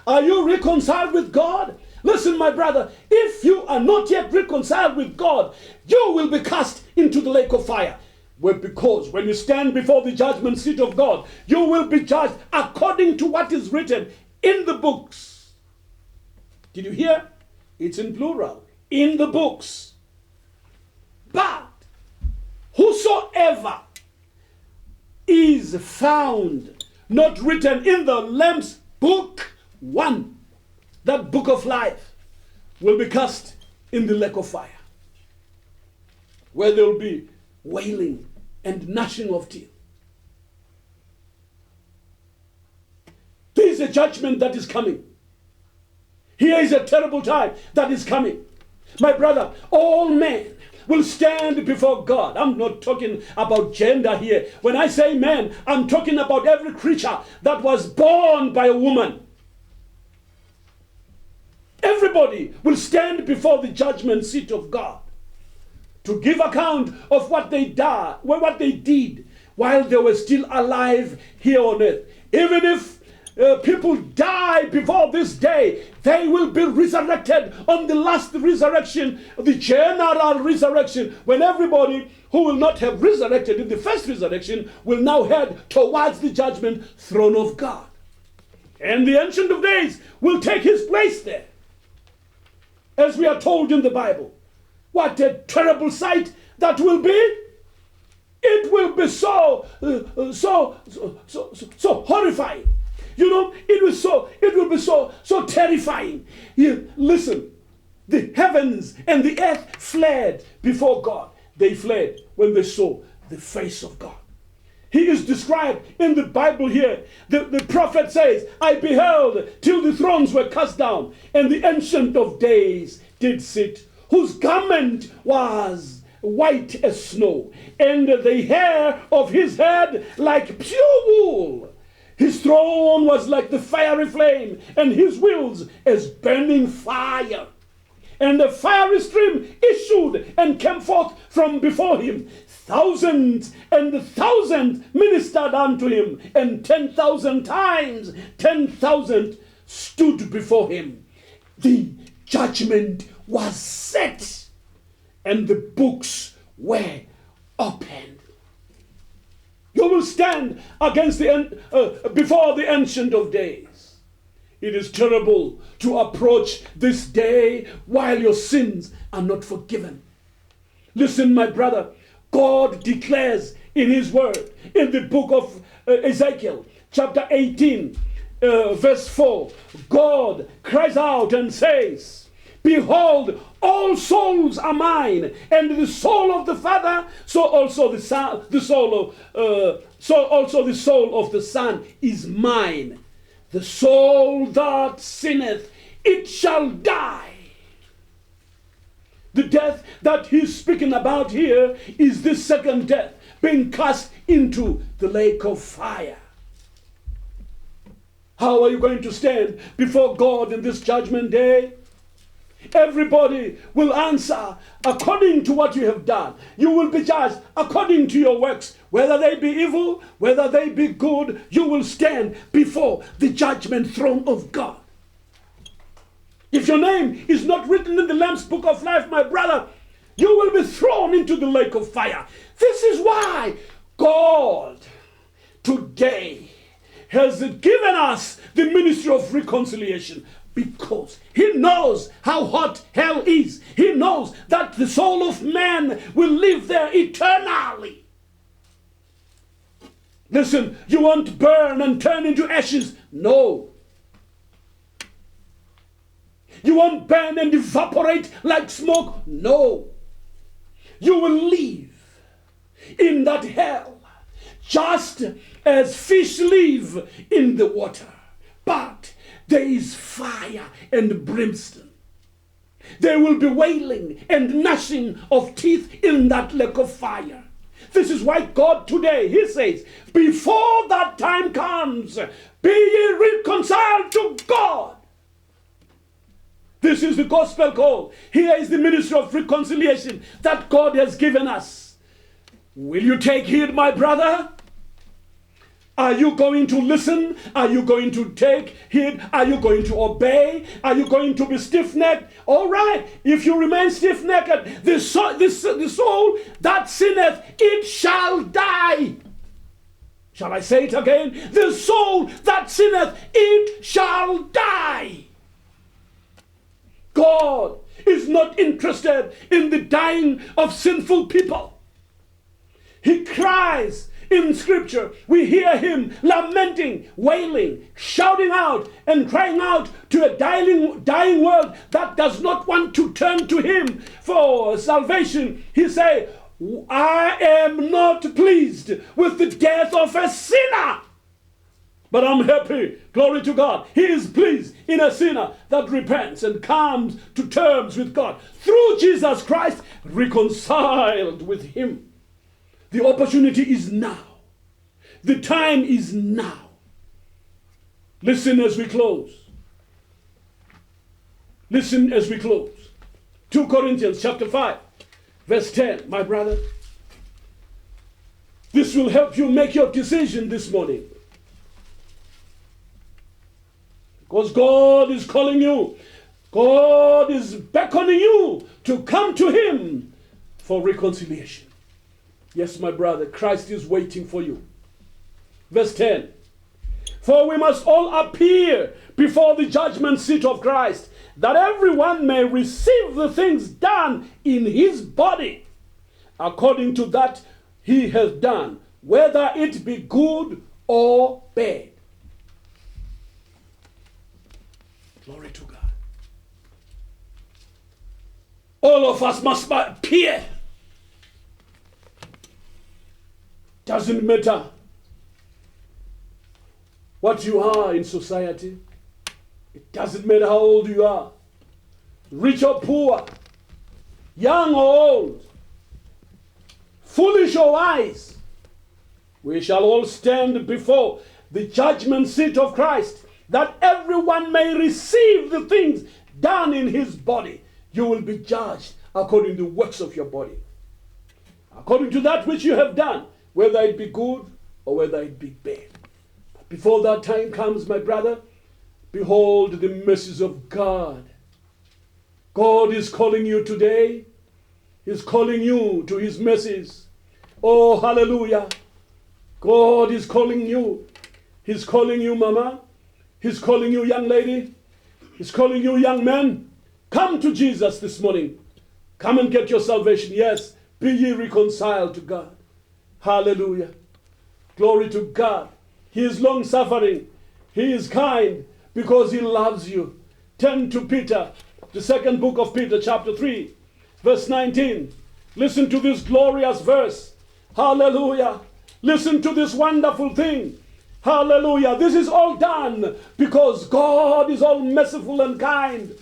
Speaker 1: Are you reconciled with God? Listen, my brother, if you are not yet reconciled with God, you will be cast into the lake of fire. Well, because when you stand before the judgment seat of God, you will be judged according to what is written in the books. Did you hear? It's in plural. In the books. But whosoever is found not written in the Lamb's book, one, that book of life, will be cast in the lake of fire, where there will be wailing and gnashing of teeth. There is a judgment that is coming. Here is a terrible time that is coming. My brother, all men will stand before God. I'm not talking about gender here. When I say man, I'm talking about every creature that was born by a woman. Everybody will stand before the judgment seat of God to give account of what they did while they were still alive here on earth. Even if people die before this day, they will be resurrected on the last resurrection, the general resurrection, when everybody who will not have resurrected in the first resurrection will now head towards the judgment throne of God. And the Ancient of Days will take his place there. As we are told in the Bible, what a terrible sight that will be. It will be so horrifying. You know, it will be so terrifying. Listen, the heavens and the earth fled before God. They fled when they saw the face of God. He is described in the Bible here. The prophet says, I beheld till the thrones were cast down, and the Ancient of Days did sit, whose garment was white as snow, and the hair of his head like pure wool. His throne was like the fiery flame, and his wheels as burning fire. And a fiery stream issued and came forth from before him. Thousands and thousands ministered unto him, and 10,000 times 10,000 stood before him. The judgment was set, and the books were opened. You will stand against before the Ancient of Days. It is terrible to approach this day while your sins are not forgiven. Listen, my brother, God declares in his word, in the book of Ezekiel, chapter 18, verse 4, God cries out and says, behold, all souls are mine, and the soul of the Father, so also the soul of the Son is mine. The soul that sinneth, it shall die. The death that he's speaking about here is this second death, being cast into the lake of fire. How are you going to stand before God in this judgment day? Everybody will answer according to what you have done. You will be judged according to your works. Whether they be evil, whether they be good, you will stand before the judgment throne of God. If your name is not written in the Lamb's book of life, my brother, you will be thrown into the lake of fire. This is why God today has given us the ministry of reconciliation, because he knows how hot hell is. He knows that the soul of man will live there eternally. Listen, you won't burn and turn into ashes. No. You won't burn and evaporate like smoke. No. You will live in that hell just as fish live in the water. But there is fire and brimstone. There will be wailing and gnashing of teeth in that lake of fire. This is why God today, he says, before that time comes, be ye reconciled to God. This is the gospel call. Here is the ministry of reconciliation that God has given us. Will you take heed, my brother? Are you going to listen? Are you going to take heed? Are you going to obey? Are you going to be stiff-necked? All right. If you remain stiff-necked, the soul that sinneth, it shall die. Shall I say it again? The soul that sinneth, it shall die. God is not interested in the dying of sinful people. He cries in Scripture. We hear him lamenting, wailing, shouting out, and crying out to a dying world that does not want to turn to him for salvation. He say, I am not pleased with the death of a sinner, but I'm happy, glory to God. He is pleased in a sinner that repents and comes to terms with God through Jesus Christ, reconciled with him. The opportunity is now. The time is now. Listen as we close. Listen as we close. 2 Corinthians chapter 5, verse 10, my brother. This will help you make your decision this morning. Because God is calling you. God is beckoning you to come to him for reconciliation. Yes, my brother, Christ is waiting for you. Verse 10. For we must all appear before the judgment seat of Christ, that everyone may receive the things done in his body, according to that he has done, whether it be good or bad. Glory to God. All of us must appear. Doesn't matter what you are in society. It doesn't matter how old you are, rich or poor, young or old, foolish or wise. We shall all stand before the judgment seat of Christ, that everyone may receive the things done in his body. You will be judged according to the works of your body, according to that which you have done, whether it be good or whether it be bad. But before that time comes, my brother, behold the mercies of God. God is calling you today. He's calling you to his mercies. Oh, hallelujah. God is calling you. He's calling you, mama. He's calling you, young lady. He's calling you, young man. Come to Jesus this morning. Come and get your salvation. Yes, be ye reconciled to God. Hallelujah. Glory to God. He is long-suffering. He is kind because he loves you. Turn to Peter, the second book of Peter, chapter 3, verse 19. Listen to this glorious verse. Hallelujah. Listen to this wonderful thing. Hallelujah. This is all done because God is all merciful and kind.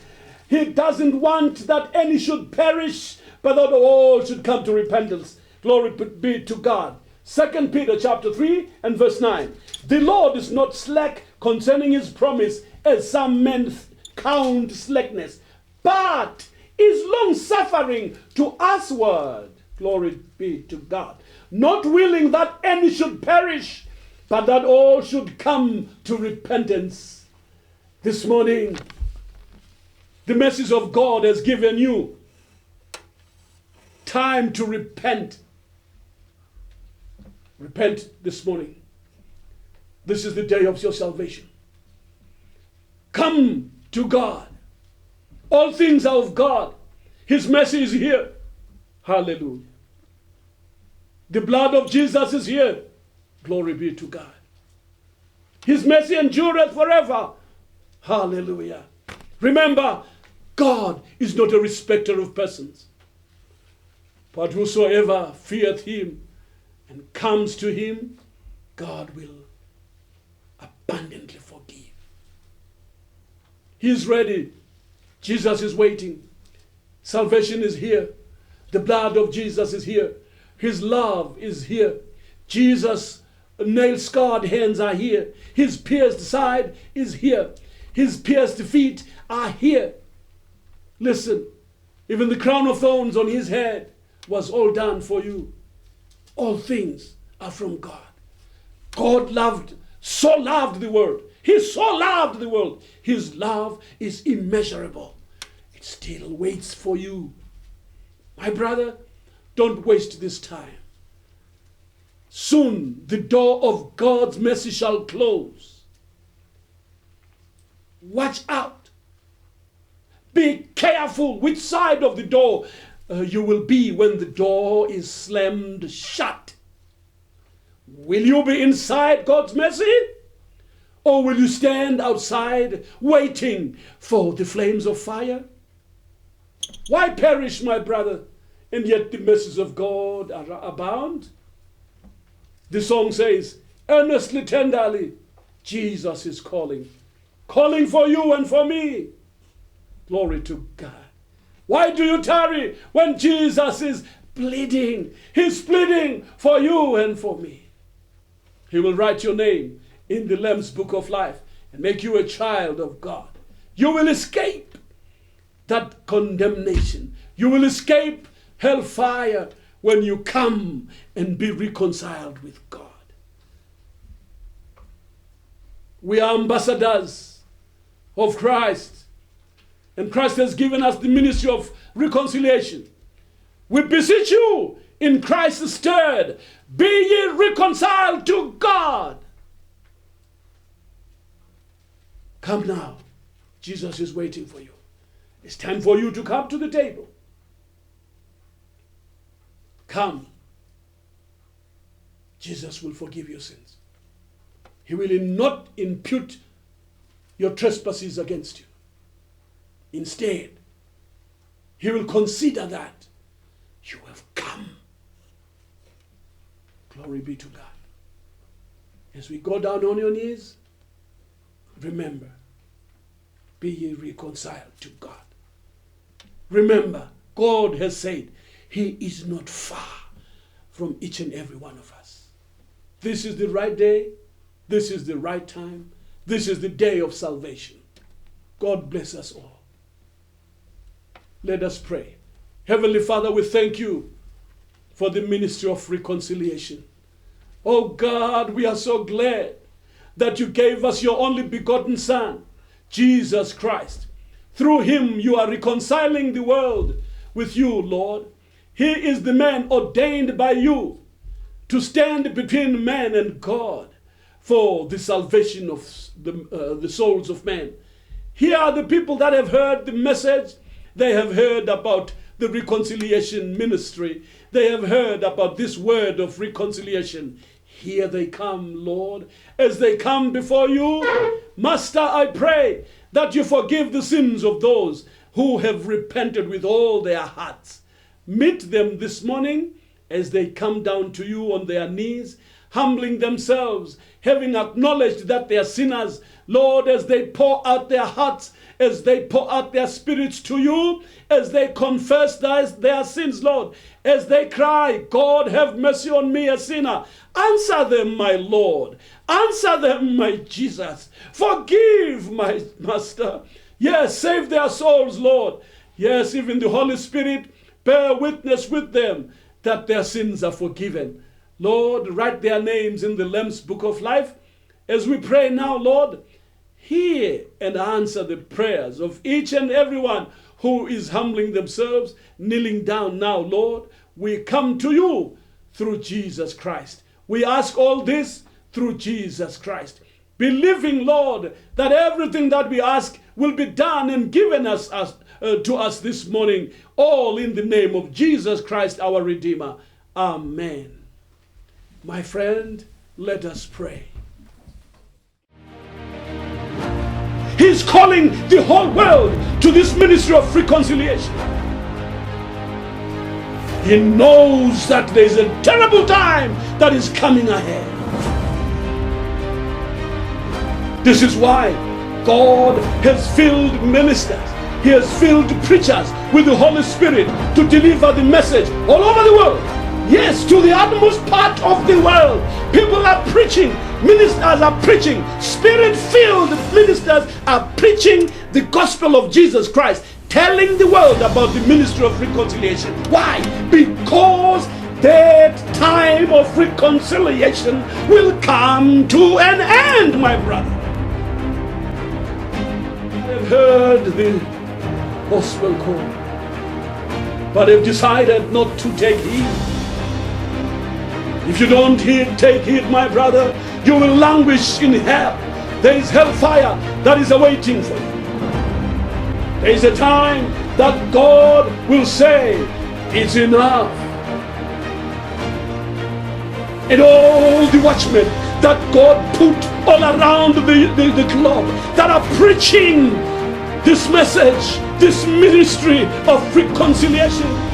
Speaker 1: He doesn't want that any should perish, but that all should come to repentance. Glory be to God. 2 Peter chapter 3 and verse 9. The Lord is not slack concerning his promise, as some men count slackness, but is long-suffering to usward. Glory be to God. Not willing that any should perish, but that all should come to repentance. This morning, the message of God has given you time to repent. Repent this morning. This is the day of your salvation. Come to God. All things are of God. His mercy is here. Hallelujah. The blood of Jesus is here. Glory be to God. His mercy endureth forever. Hallelujah. Remember, God is not a respecter of persons, but whosoever feareth him and comes to him, God will abundantly forgive. He is ready. Jesus is waiting. Salvation is here. The blood of Jesus is here. His love is here. Jesus' nail-scarred hands are here. His pierced side is here. His pierced feet are here. Listen, even the crown of thorns on his head was all done for you. All things are from God. God so loved the world. He so loved the world. His love is immeasurable. It still waits for you. My brother, don't waste this time. Soon the door of God's mercy shall close. Watch out. Be careful which side of the door you will be when the door is slammed shut. Will you be inside God's mercy? Or will you stand outside waiting for the flames of fire? Why perish, my brother, and yet the mercies of God are abound? The song says, earnestly, tenderly, Jesus is calling for you and for me. Glory to God. Why do you tarry when Jesus is pleading? He's pleading for you and for me. He will write your name in the Lamb's book of life and make you a child of God. You will escape that condemnation. You will escape hellfire when you come and be reconciled with God. We are ambassadors of Christ, and Christ has given us the ministry of reconciliation. We beseech you in Christ's stead, be ye reconciled to God. Come now. Jesus is waiting for you. It's time for you to come to the table. Come. Jesus will forgive your sins. He will not impute your trespasses against you. Instead, he will consider that you have come. Glory be to God. As we go down on your knees, remember, be ye reconciled to God. Remember, God has said he is not far from each and every one of us. This is the right day. This is the right time. This is the day of salvation. God bless us all. Let us pray. Heavenly Father, we thank you for the ministry of reconciliation. Oh God, we are so glad that you gave us your only begotten Son, Jesus Christ. Through him you are reconciling the world with you, Lord. He is the man ordained by you to stand between man and God for the salvation of the souls of men. Here are the people that have heard the message. They have heard about the reconciliation ministry. They have heard about this word of reconciliation. Here they come, Lord. As they come before you, Master, I pray that you forgive the sins of those who have repented with all their hearts. Meet them this morning as they come down to you on their knees, humbling themselves, having acknowledged that they are sinners. Lord, as they pour out their hearts, as they pour out their spirits to you, as they confess their sins, Lord, as they cry, God, have mercy on me, a sinner. Answer them, my Lord. Answer them, my Jesus. Forgive, my Master. Yes, save their souls, Lord. Yes, even the Holy Spirit bear witness with them that their sins are forgiven. Lord, write their names in the Lamb's book of life. As we pray now, Lord, hear and answer the prayers of each and everyone who is humbling themselves, kneeling down now, Lord. We come to you through Jesus Christ. We ask all this through Jesus Christ, believing, Lord, that everything that we ask will be done and given to us this morning, all in the name of Jesus Christ, our Redeemer. Amen. My friend, let us pray. He's calling the whole world to this ministry of reconciliation. He knows that there's a terrible time that is coming ahead. This is why God has filled ministers. He has filled preachers with the Holy Spirit to deliver the message all over the world. Yes, to the utmost part of the world. People are preaching. Ministers are preaching. Spirit-filled ministers are preaching the gospel of Jesus Christ, telling the world about the ministry of reconciliation. Why? Because that time of reconciliation will come to an end, my brother. I've heard the gospel call, but have decided not to take heed. If you don't take heed, my brother, you will languish in hell. There is hellfire that is awaiting for you. There is a time that God will say, it's enough. and all the watchmen that God put all around the globe that are preaching this message, this ministry of reconciliation.